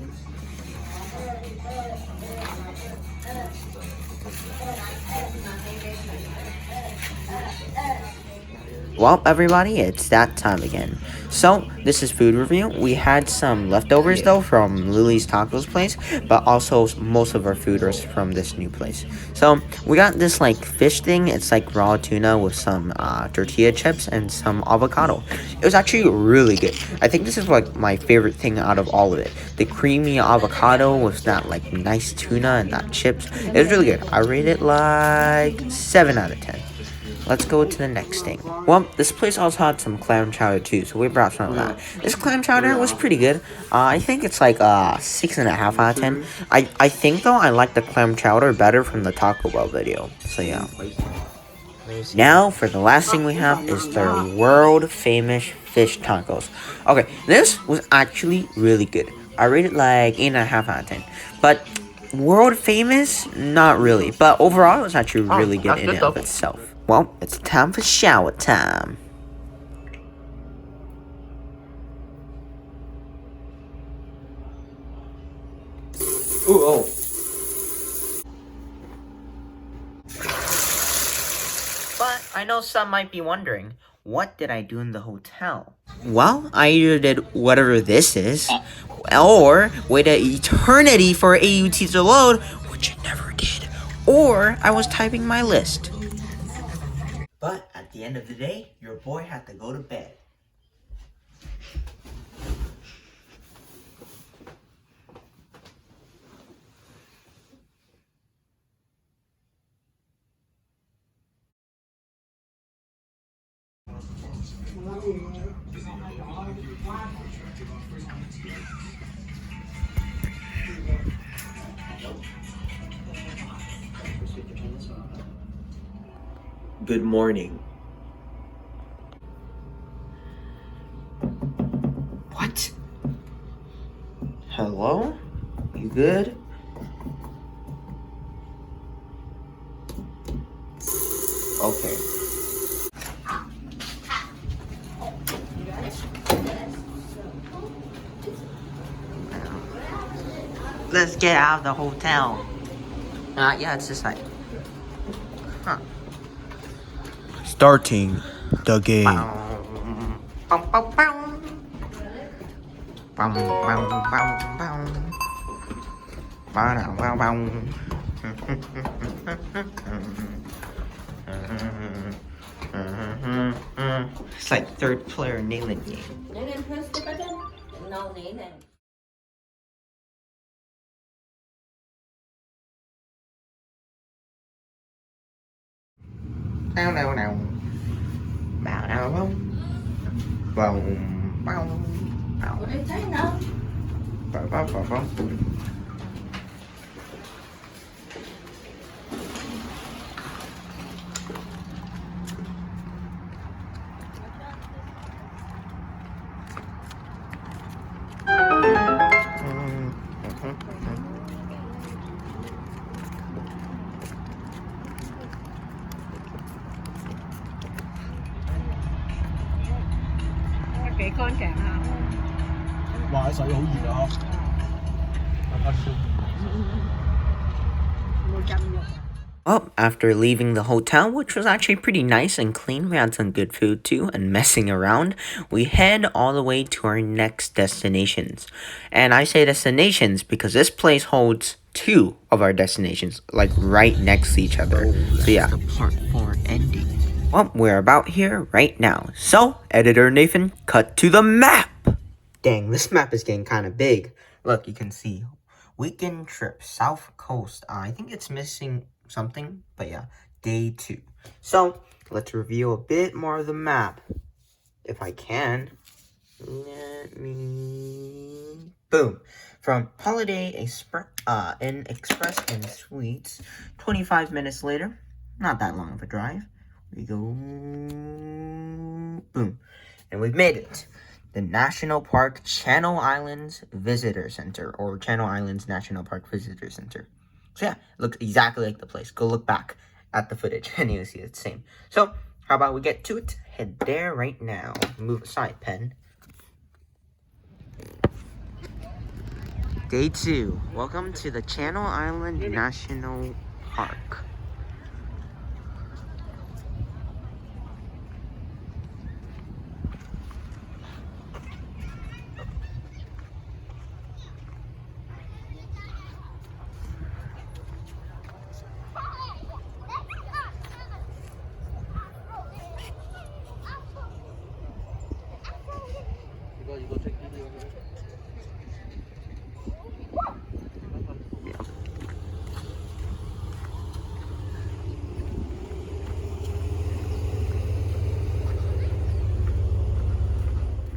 Well, everybody, it's that time again. So, this is food review. We had some leftovers, though, from Lily's Tacos place, but also most of our food was from this new place. So, we got this, like, fish thing. It's, like, raw tuna with some tortilla chips and some avocado. It was actually really good. I think this is, like, my favorite thing out of all of it. The creamy avocado with that, like, nice tuna and that chips. It was really good. I rate it, like, 7 out of 10. Let's go to the next thing. Well, this place also had some clam chowder too, so we brought some of that. This clam chowder was pretty good. I think it's like 6.5 out of 10. I think though I like the clam chowder better from the Taco Bell video. So yeah. Now for the last thing we have is their world famous fish tacos. Okay, this was actually really good. I rated like 8.5 out of 10. But world famous, not really. But overall, it was actually really good in and of itself. Well, it's time for shower time. Ooh, oh. But I know some might be wondering, what did I do in the hotel? Well, I either did whatever this is, or waited eternity for AUT to load, which it never did, or I was typing my list. But at the end of the day, your boy had to go to bed. Good morning. What? Hello? You good? Okay. Let's get out of the hotel. Yeah, it's this side. Huh. Starting the game. It's like third player nailing game. press the button. No, Bow down now. Bow down bow. Boom bow. Bow. What did I now? Bow bow bow bow. Cái con trẻ hả? 哇！啲水好熱啊！冇浸浴。 Well, after leaving the hotel, which was actually pretty nice and clean, we had some good food too, and messing around, we head all the way to our next destinations. And I say destinations because this place holds 2 of our destinations, like right next to each other. So yeah. The part 4 ending. Well, we're about here right now. So, editor Nathan, cut to the map! Dang, this map is getting kind of big. Look, you can see. Weekend trip, South Coast. I think it's missing something, but yeah, day 2. So, let's review a bit more of the map. If I can. Let me... Boom. From Holiday Inn Express and Suites, 25 minutes later. Not that long of a drive. We go... Boom. And we've made it. The National Park Channel Islands Visitor Center, or Channel Islands National Park Visitor Center. So yeah, it looks exactly like the place. Go look back at the footage and you'll see it's the same. So, how about we get to it? Head there right now. Move aside, pen. Day 2. Welcome to the Channel Island National Park.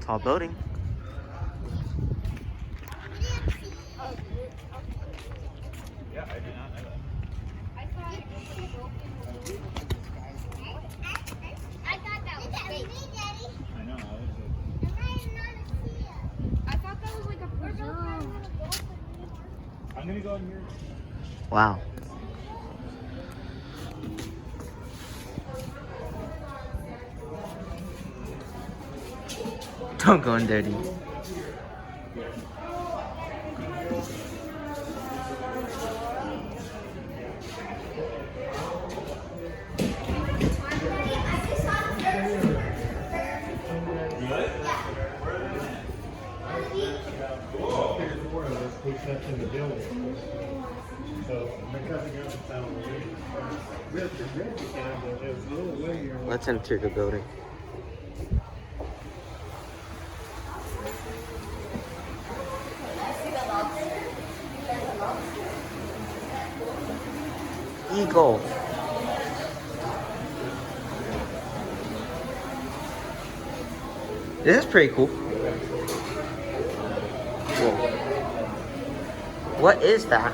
Tall building. Yeah, I did not know that. I thought that was fake. I know. I thought that was like a preserve. I'm gonna go in here. Wow. Don't go in dirty. In the building. So because it goes down the there's a little way here. Let's enter the building. Eagle. This is pretty cool. Whoa. What is that?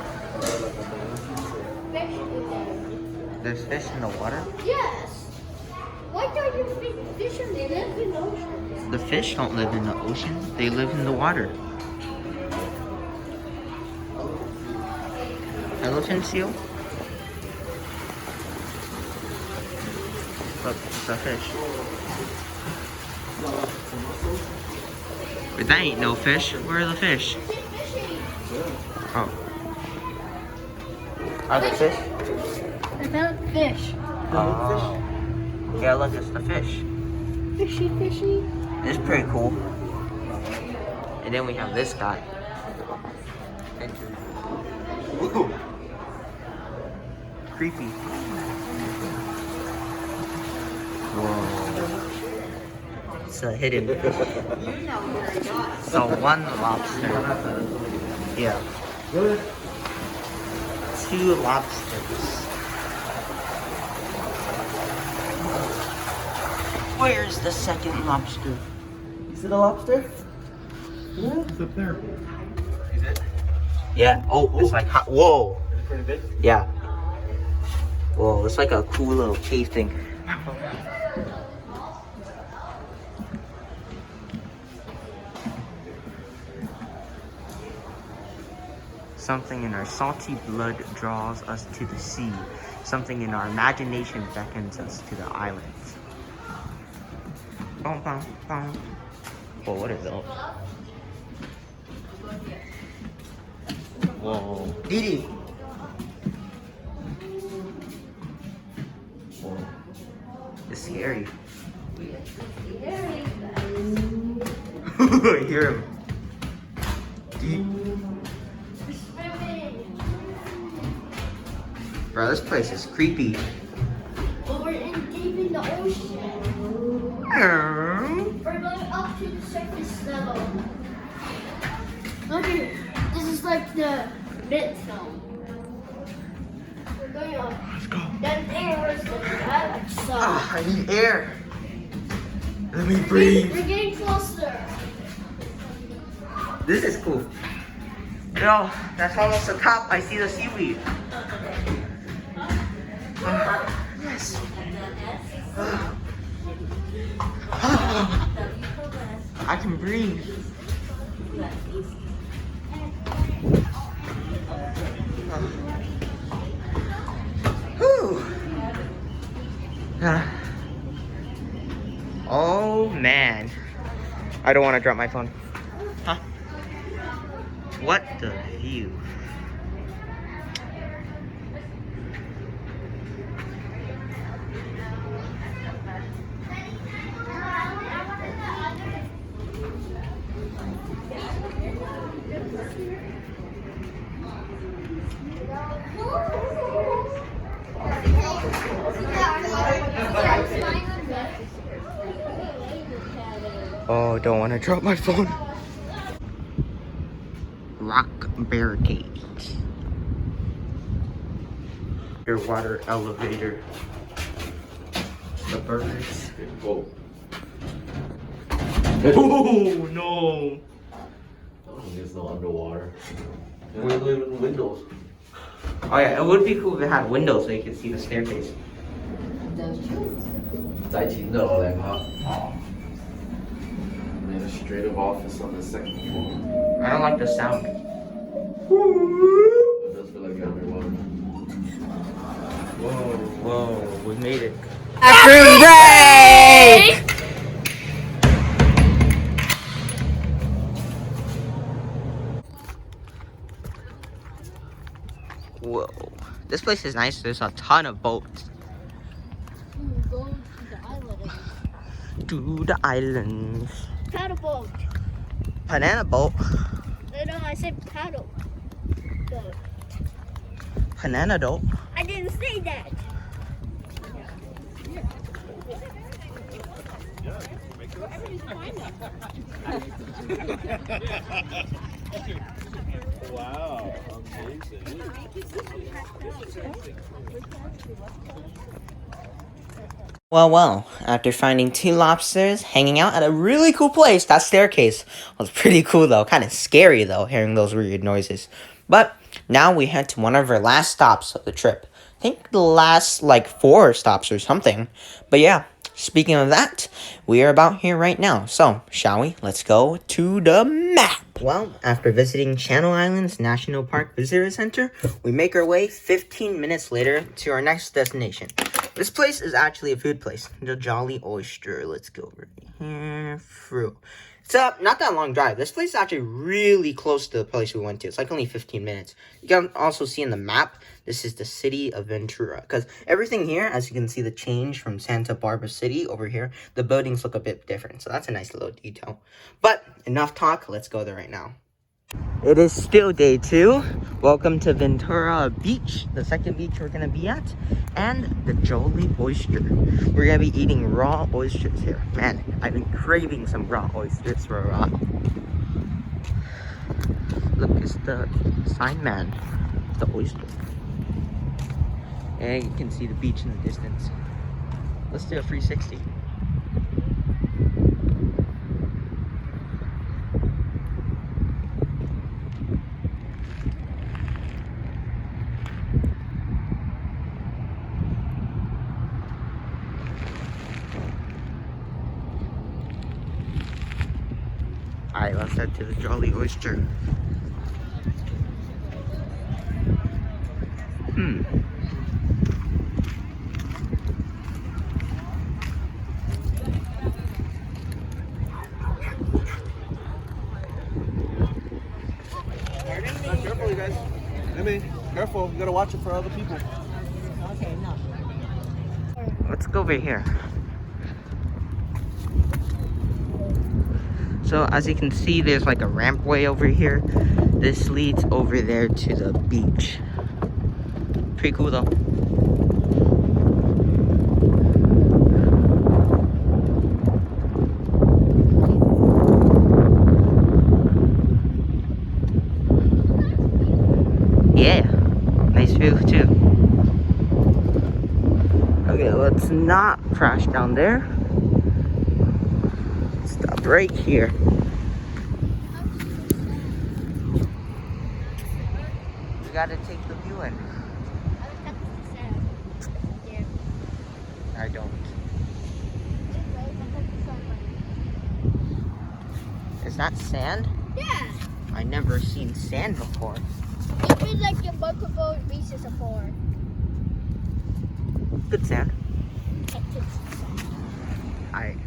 There's fish in the water? Yes. Why don't you think fish live in the ocean? The fish don't live in the ocean, they live in the water. Elephant seal? Look, it's a fish. But that ain't no fish. Where are the fish? Oh. Are the fish? I found fish. Oh. Yeah, look, it's the fish. Fishy, fishy. It's pretty cool. And then we have this guy. Ooh. Creepy. Whoa. It's a hidden fish. So one lobster. Yeah. 2 lobsters. Where's the second lobster? Is it a lobster? Yeah, it's up there. Is it? Yeah. Oh, it's like hot. Whoa. Is it pretty big? Yeah. Whoa, it's like a cool little cave thing. Something in our salty blood draws us to the sea. Something in our imagination beckons us to the islands. Bum, bum, bum. Whoa, what is that? Whoa. Didi! Whoa. It's scary. I hear him. Deep. Bro, this place is creepy. But we're in deep in the ocean. We're going up to the surface level. Look here. This is like the mid zone. We're going up. Let's go. Then air is the Alec side. Ah, I need air. Let me We're breathe. getting closer. This is cool. Yo, that's almost the top. I see the seaweed. Yes. I can breathe. Whew. Oh man. I don't want to drop my phone. Huh? What the view? Oh, don't want to drop my phone. Rock barricades. Underwater elevator. The birds. Whoa. Oh no! There's no underwater. We live in windows. Oh yeah, it would be cool if it had windows so you could see the staircase. 在秦的楼来吗? Administrative office on the second floor. I don't like the sound. It does feel like you're underwater. Whoa, we made it. Bathroom break! Whoa. This place is nice. There's a ton of boats. Go to the island. To the islands. Paddle boat. Banana boat. No, I said paddle boat. Banana boat. I didn't say that. Wow, amazing. Well, after finding 2 lobsters hanging out at a really cool place, that staircase was pretty cool though. Kind of scary though, hearing those weird noises. But now we head to one of our last stops of the trip. I think the last, like, 4 stops or something. But yeah, speaking of that, we are about here right now. So, shall we? Let's go to the map. Well, after visiting Channel Islands National Park Visitor Center, we make our way 15 minutes later to our next destination. This place is actually a food place, the Jolly Oyster. Let's go over here through. It's not that long drive. This place is actually really close to the place we went to. It's like only 15 minutes. You can also see in the map, this is the city of Ventura. Because everything here, as you can see the change from Santa Barbara City over here, the buildings look a bit different. So that's a nice little detail. But enough talk, let's go there right now. It is still day 2. Welcome to Ventura Beach, the second beach we're going to be at, and the Jolly Oyster. We're going to be eating raw oysters here. Man, I've been craving some raw oysters for a while. Look, it's the sign man, the oyster. And you can see the beach in the distance. Let's do a 360. Alright, let's head to the Jolly Oyster. Careful, you guys. I mean, careful. You gotta watch it for other people. Okay, no. Let's go over here. So as you can see, there's like a rampway over here. This leads over there to the beach. Pretty cool though. Yeah, nice view too. Okay, let's not crash down there. Stop right here. We gotta take the view in. I don't. Is that sand? Yeah. I never seen sand before. It feels like your multiple pieces of 4. Good sand. Alright.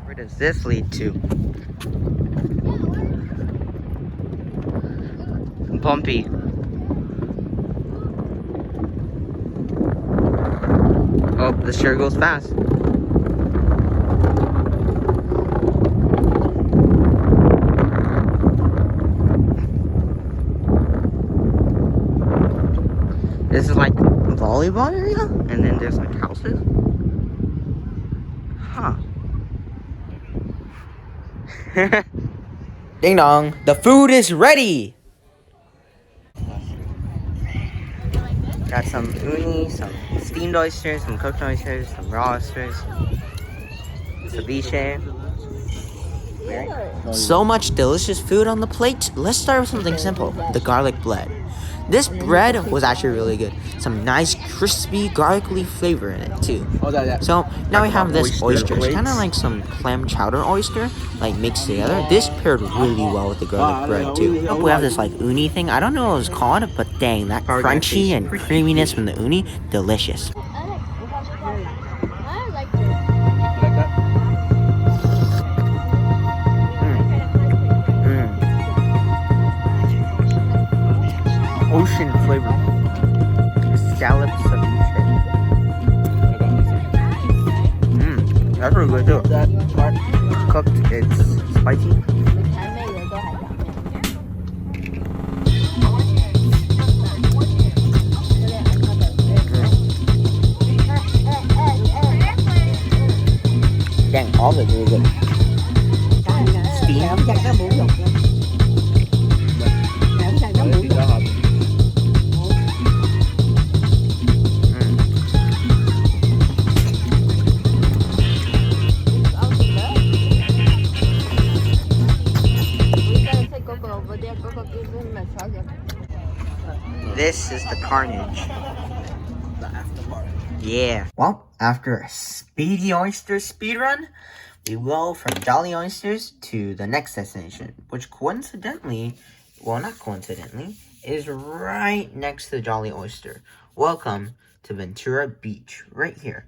Where does this lead to? Bumpy. Oh, this sure goes fast. This is like volleyball area, and then there's like houses. Huh. Ding dong, the food is ready! Got some uni, some steamed oysters, some cooked oysters, some raw oysters, ceviche. So much delicious food on the plate. Let's start with something simple, the garlic bread. This bread was actually really good. Some nice crispy garlicky flavor in it too. So now we have this oyster. It's kind of like some clam chowder oyster, like mixed together. This paired really well with the garlic bread too. Nope, we have this like uni thing. I don't know what it's called, but dang, that crunchy and creaminess from the uni, delicious. I like this. Like that? Ocean flavor. Scallop ceviche. That's really good too. Cooked, it's spicy. Dang, all of it's really good. Steam. Chắc nó bụng dục lắm. Chắc nó bụng dục. This is the carnage. The after part. Yeah. Well, after a speedy oyster speedrun, we go from Jolly Oysters to the next destination, which coincidentally, well, not coincidentally, is right next to Jolly Oyster. Welcome to Ventura Beach, right here.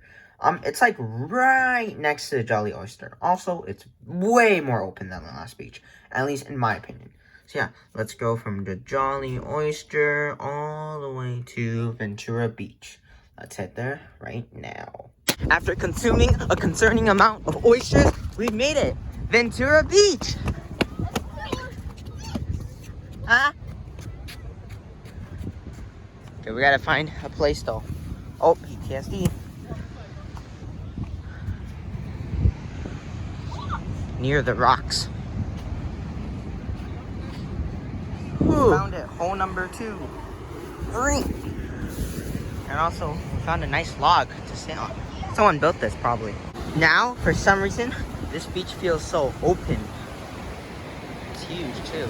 It's like right next to the Jolly Oyster. Also, it's way more open than the last beach, at least in my opinion. So yeah, let's go from the Jolly Oyster all the way to Ventura Beach. Let's head there right now. After consuming a concerning amount of oysters, we made it! Ventura Beach! Huh? Okay, we gotta find a place though. Oh, PTSD. Near the rocks. Ooh. Found it, hole number 2. And also, we found a nice log to sit on. Someone built this, probably. Now, for some reason, this beach feels so open. It's huge, too.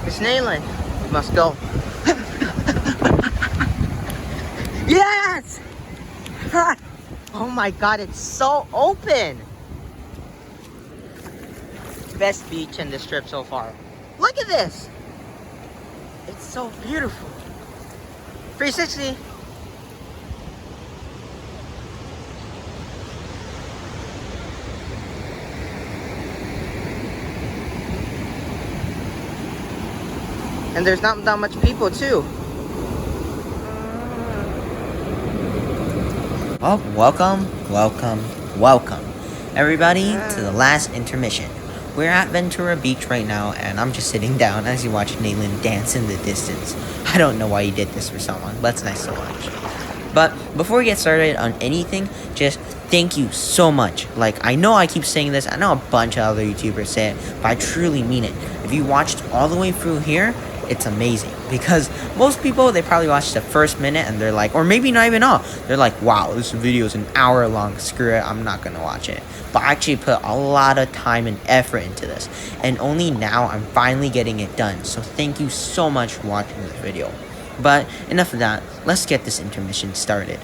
Miss Nayland, we must go. Yes! Oh my god, it's so open! Best beach in this trip so far. Look at this! It's so beautiful. 360. And there's not that much people too. Well, welcome, everybody, to the last intermission. We're at Ventura Beach right now, and I'm just sitting down as you watch Nayland dance in the distance. I don't know why he did this for so long, but it's nice to watch. But before we get started on anything, just thank you so much. Like, I know I keep saying this, I know a bunch of other YouTubers say it, but I truly mean it. If you watched all the way through here, it's amazing. Because most people, they probably watch the first minute and they're like, or maybe not even all, they're like, wow, this video is an hour long, screw it, I'm not gonna watch it. But I actually put a lot of time and effort into this, and only now I'm finally getting it done. So thank you so much for watching this video. But enough of that, let's get this intermission started.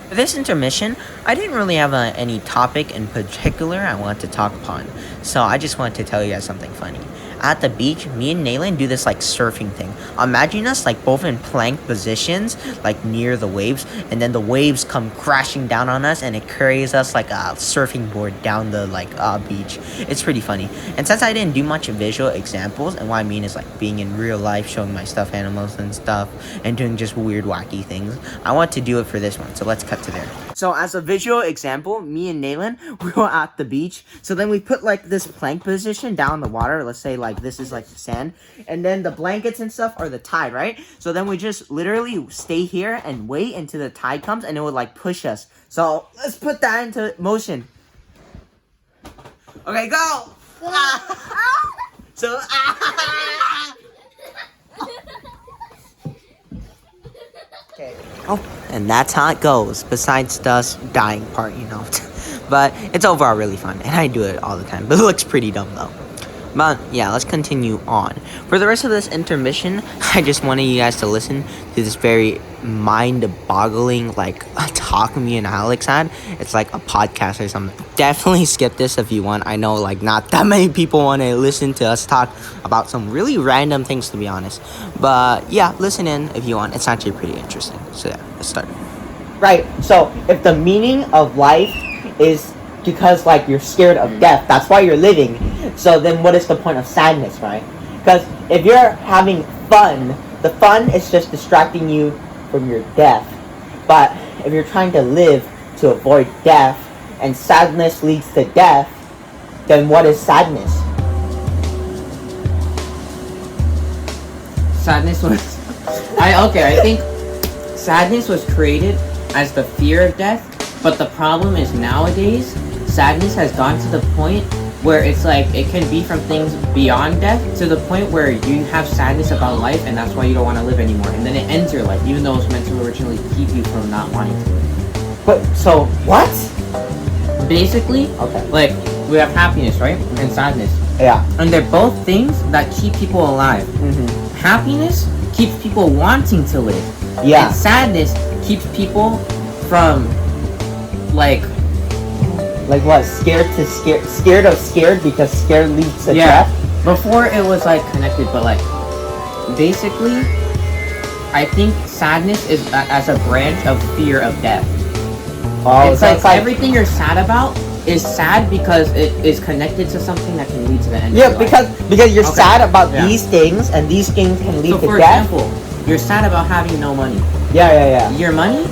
For this intermission, I didn't really have any topic in particular I wanted to talk upon, so I just wanted to tell you guys something funny. At the beach, me and Nayland do this like surfing thing. Imagine us like both in plank positions, like near the waves, and then the waves come crashing down on us and it carries us like a surfing board down the beach. It's pretty funny. And since I didn't do much visual examples, and what I mean is like being in real life, showing my stuffed animals and stuff, and doing just weird wacky things, I want to do it for this one. So let's cut to there. So as a visual example, me and Nayland, we were at the beach. So then we put like this plank position down in the water. Let's say like this is like the sand, and then the blankets and stuff are the tide, right? So then we just literally stay here and wait until the tide comes, and it would like push us. So let's put that into motion. Okay, go! So, okay. Oh, and that's how it goes, besides the dying part, you know. But it's overall really fun, and I do it all the time. But it looks pretty dumb, though. But, yeah, let's continue on. For the rest of this intermission, I just wanted you guys to listen to this very mind-boggling, like, talk me and Alex had. It's like a podcast or something. Definitely skip this if you want. I know, like, not that many people want to listen to us talk about some really random things, to be honest. But, yeah, listen in if you want. It's actually pretty interesting. So, yeah, let's start. Right, so, if the meaning of life is because, like, you're scared of death, that's why you're living. So then what is the point of sadness, right? Because if you're having fun, the fun is just distracting you from your death. But if you're trying to live to avoid death, and sadness leads to death, then what is sadness? Sadness was... I think sadness was created as the fear of death, but the problem is nowadays, sadness has gone to the point where it's like, it can be from things beyond death to the point where you have sadness about life and that's why you don't want to live anymore. And then it ends your life, even though it's meant to originally keep you from not wanting to live. But, so, what? Basically, Okay. like, we have happiness, right? And sadness. Yeah. And they're both things that keep people alive. Mm-hmm. Happiness keeps people wanting to live. Yeah. And sadness keeps people from, like what? Scared of scared because scared leads to yeah. death? Before it was like connected, but like basically, I think sadness is as a branch of fear of death. Oh, it's like everything you're sad about is sad because it is connected to something that can lead to the end. Yeah, of your life. because you're Okay. sad about Yeah. these things, and these things can lead So to for death. example, you're sad about having no money. Yeah. Your money?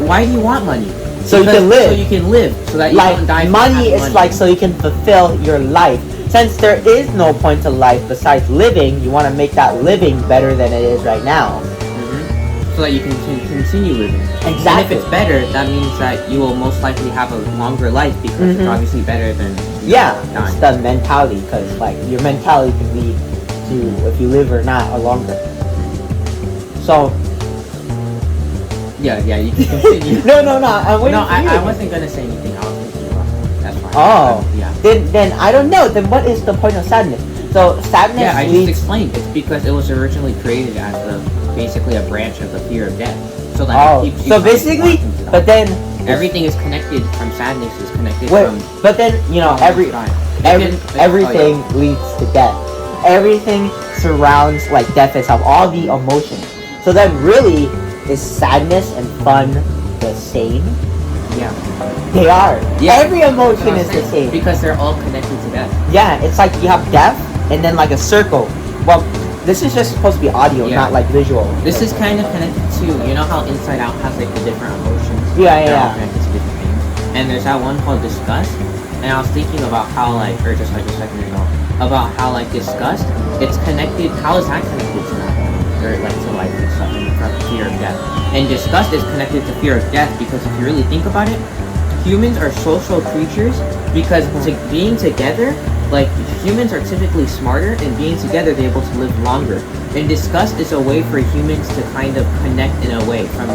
Why do you want money? So you can live. So you can live, so that you Like don't die. from money having is money. like so you can fulfill your life. Since there is no point to life besides living, you want to make that living better than it is right now. So that you can continue living. Exactly. And if it's better, that means that you will most likely have a longer life because it's obviously better than Yeah, it's dying. the mentality, because like your mentality can lead to if you live or not or longer. So Yeah, you can continue. no, I'm waiting No, for you. I wasn't gonna say anything. I was thinking about it. That's fine. Oh, Yeah. Then I don't know. Then what is the point of sadness? So sadness Yeah, I just leads. explained. It's because it was originally created as basically a branch of the fear of death. So that Oh, it keeps you so from basically, wanting to die. but then everything is connected from sadness. Is connected wait, from but then you know everything oh, leads to death. Everything surrounds like death itself. All the emotions. So then really, is sadness and fun the same? yeah. They are. Yeah. Every emotion is the same. Because they're all connected to death. Yeah, it's like you have death and then like a circle. Well, this is just supposed to be audio, Yeah. not like visual. This is kind of connected to, you know how Inside Out has like the different emotions? Yeah, They're yeah. all connected to different things. And there's that one called disgust. And I was thinking about how like, or just like a second ago, about how like disgust, it's connected, how is that connected to that? Or like to life and stuff, and from fear of death. And disgust is connected to fear of death because if you really think about it, humans are social creatures because being together, like humans are typically smarter, and being together they're able to live longer. And disgust is a way for humans to kind of connect in a way from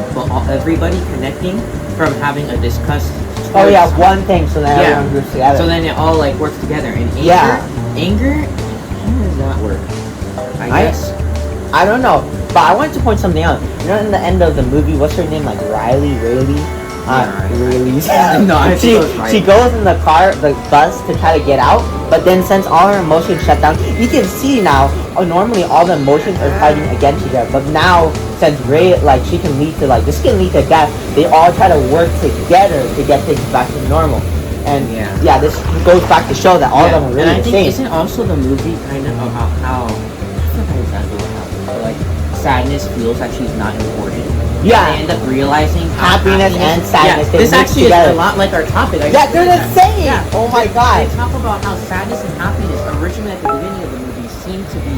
everybody connecting from having a disgust. Oh yeah, towards one thing, so then Yeah. everyone groups together. So then it all like works together. And anger, how does that work? I guess. I don't know, but I wanted to point something out. You know, in the end of the movie, what's her name? Like Riley. No, I think it was Riley. She goes in the bus to try to get out, but then since all her emotions shut down, you can see now. Normally all the emotions are fighting against each other, but now since she can lead to this can lead to death. They all try to work together to get things back to normal. And yeah, this goes back to show that all of them are really and I the think same. isn't also the movie kind of about how I forgot exactly what happened, but like sadness feels that she's not important. Yeah. They end up realizing how Happiness and sadness, they this mix actually together. is a lot like our topic. I Yeah, just they're the realized that. same. Yeah. Oh my god. They talk about how sadness and happiness originally at the beginning of the movie seem to be.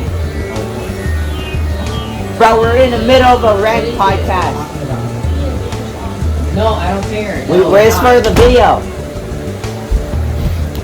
Bro, we're in the middle of a rant podcast. No, I don't care. Where's for the video?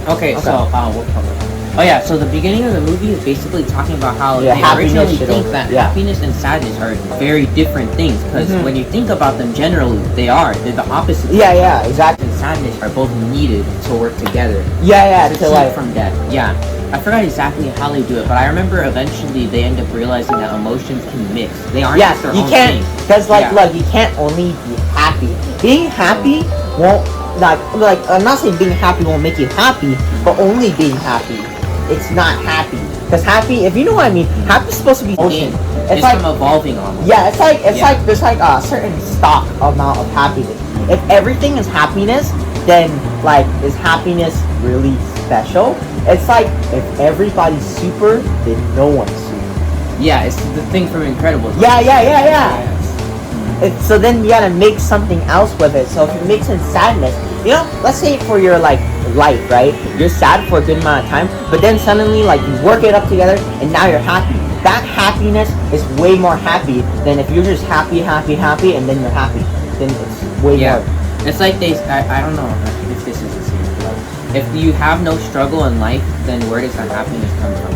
Okay, so oh yeah, so the beginning of the movie is basically talking about how Yeah, they happiness originally should think over- that yeah. happiness and sadness are very different things. Because when you think about them generally, they're the opposite. Yeah, exactly. And sadness are both needed to work together. Yeah, to to keep like, from death. Yeah, I forgot exactly how they do it, but I remember eventually they end up realizing that emotions can mix. They aren't yeah, just their you own can't, thing. because like, Yeah. look, you can't only be happy. Being happy won't, like, I'm not saying being happy won't make you happy, but only being happy, it's not happy. Because happy, if you know what I mean, happy is supposed to be emotion. It's like, from evolving almost. yeah, it's like, Yeah. there's like a certain stock amount of happiness. If everything is happiness, then like, is happiness really special? It's like, if everybody's super, then no one's super. Yeah, it's the thing from Incredibles. Yeah. So then you gotta make something else with it. So if it makes in sadness, you know, let's say for your like life, right? You're sad for a good amount of time, but then suddenly like you work it up together and now you're happy. That happiness is way more happy than if you're just happy and then you're happy. Then it's way Yeah. more. It's like I don't know if this is the same. But if you have no struggle in life, then where does that happiness come from?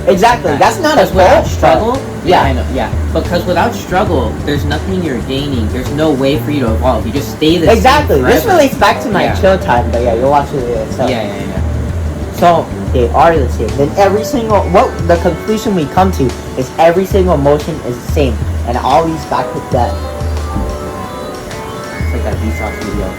Exactly. That's not a Because without fault, struggle, but- yeah, I know, yeah. Because without struggle, there's nothing you're gaining. There's no way for you to evolve. You just stay the Exactly. same This forever. relates back to my Yeah. chill time, but yeah, you'll watch it later. So. Yeah. So they are the same. Then every single the conclusion we come to is every single emotion is the same, and it all leads back to death. It's like that Vsauce video.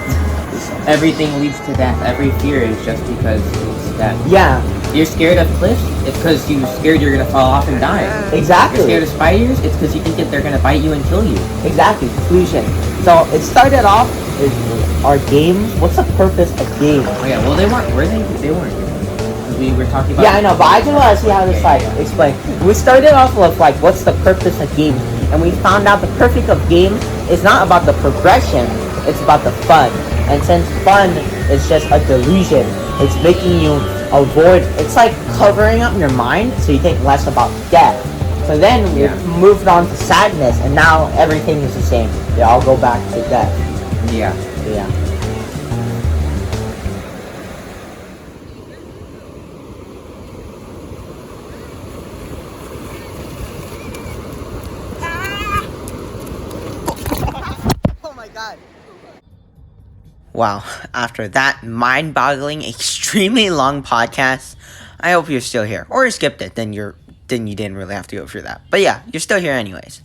Everything leads to death. Every fear is just because it's death. Yeah, You're scared of cliffs, it's because you're scared you're gonna fall off and die. exactly. You're scared of spiders, it's because you think that they're gonna bite you and kill you. Exactly. Conclusion. So it started off with our games. What's the purpose of games? Oh yeah, well they weren't, were they? They weren't. We were talking about. Yeah, I know, but I just want to see how this like explain. We started off with like what's the purpose of games, and we found out the purpose of games is not about the progression, it's about the fun. And since fun is just a delusion, it's making you avoid. It's like covering up your mind so you think less about death. So then we moved on to sadness, and now everything is the same. They all go back to death. Yeah. Yeah. Oh my god. Wow, after that mind-boggling, extremely long podcast, I hope you're still here. Or you skipped it, then you didn't really have to go through that. But yeah, you're still here anyways.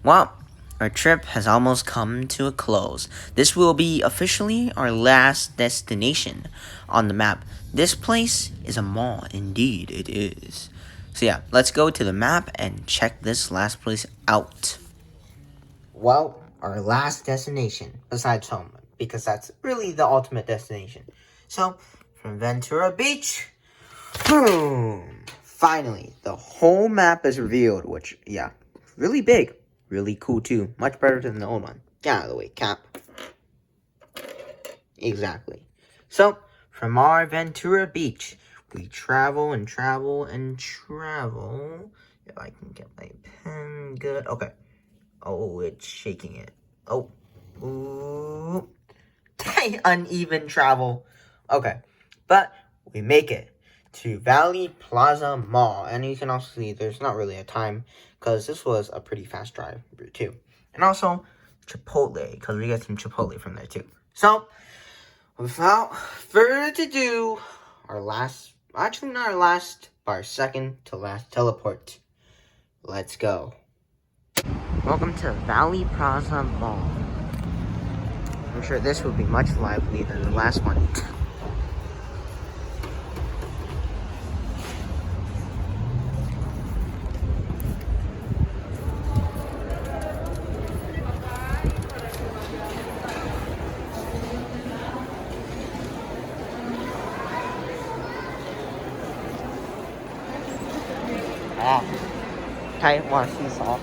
Well, our trip has almost come to a close. This will be officially our last destination on the map. This place is a mall, indeed it is. So yeah, let's go to the map and check this last place out. Well, our last destination, besides home, because that's really the ultimate destination. So, from Ventura Beach, boom! Finally, the whole map is revealed, which, yeah, really big. Really cool, too. Much better than the old one. Get out of the way, Cap. Exactly. So, from our Ventura Beach, we travel and travel and travel. If I can get my pen good. Okay. Oh, it's shaking it. Oh. Ooh. Uneven travel. Okay. But we make it to Valley Plaza Mall. And you can also see there's not really a time because this was a pretty fast drive route too. And also Chipotle, because we get some Chipotle from there too. So, without further ado, our second to last teleport. Let's go. Welcome to Valley Plaza Mall. I'm sure this will be much livelier than the last one. I want to see salt.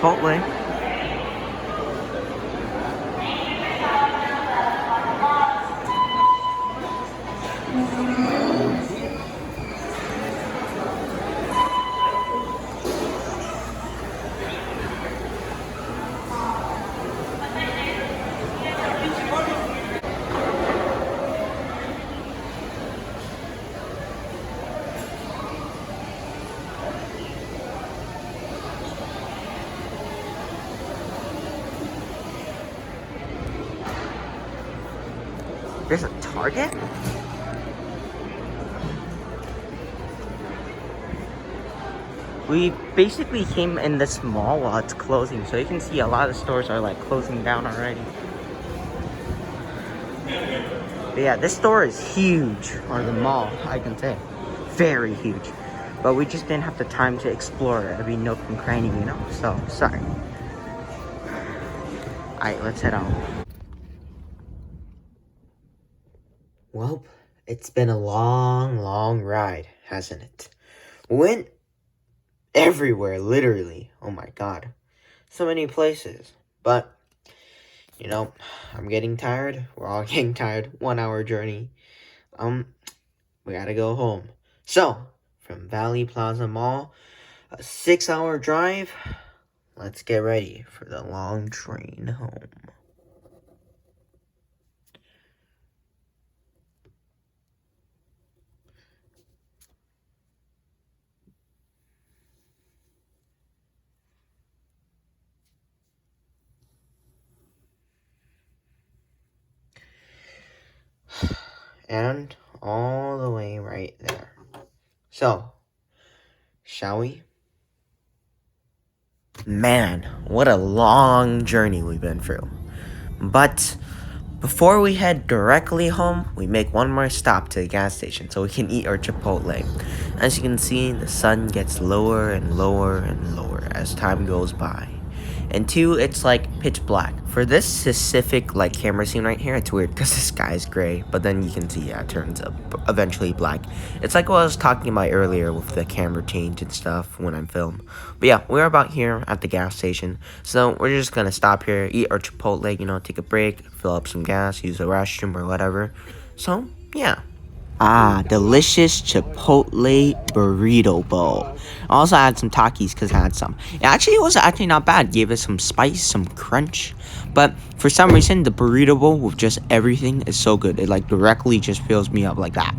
Chipotle. There's a Target? We basically came in this mall while it's closing, so you can see a lot of stores are like closing down already. But yeah, this store is huge, or the mall, I can say. Very huge. But we just didn't have the time to explore every nook and cranny, you know? So, sorry. Alright, let's head out. Well, it's been a long, long ride, hasn't it? We went everywhere, literally. Oh my god. So many places. But, you know, I'm getting tired. We're all getting tired. 1 hour journey. We gotta go home. So, from Valley Plaza Mall, a 6-hour drive. Let's get ready for the long train home. And all the way right there. So, shall we? Man, what a long journey we've been through. But before we head directly home, we make one more stop to the gas station so we can eat our Chipotle. As you can see, the sun gets lower and lower and lower as time goes by. And 2, it's like pitch black. For this specific like camera scene right here, it's weird because the sky is gray, but then you can see, yeah, it turns up eventually black. It's like what I was talking about earlier with the camera change and stuff when I'm filming. But yeah, we're about here at the gas station, so we're just gonna stop here, eat our Chipotle, you know, take a break, fill up some gas, use the restroom or whatever. So yeah. Ah, delicious Chipotle burrito bowl. I also had some Takis because I had some. It was actually not bad. Gave it some spice, some crunch. But for some reason, the burrito bowl with just everything is so good. It like directly just fills me up like that.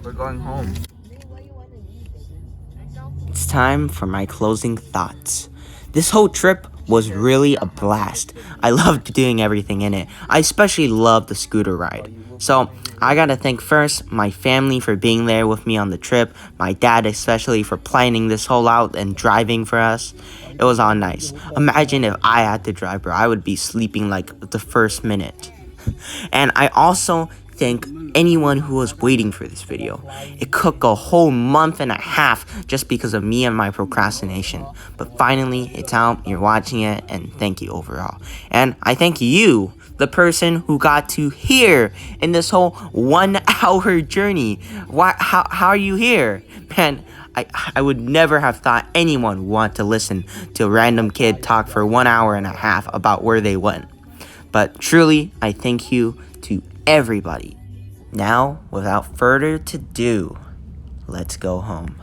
We're going home. It's time for my closing thoughts. This whole trip was really a blast. I loved doing everything in it. I especially loved the scooter ride. So, I gotta thank first my family for being there with me on the trip, my dad especially for planning this whole out and driving for us. It was all nice. Imagine if I had to drive, bro. I would be sleeping like the first minute. And I also thank anyone who was waiting for this video. It took a whole month and a half just because of me and my procrastination. But finally, it's out, you're watching it, and thank you overall. And I thank you, the person who got to hear in this whole 1 hour journey. How are you here? Man, I would never have thought anyone would want to listen to a random kid talk for 1 hour and a half about where they went. But truly, I thank you to everybody. Now, without further ado, let's go home.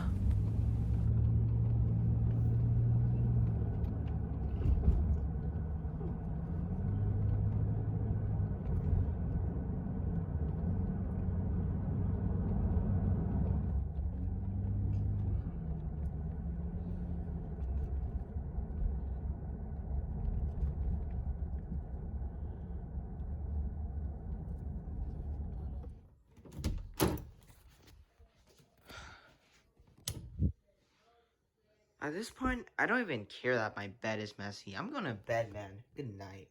At this point, I don't even care that my bed is messy. I'm going to bed, man. Good night.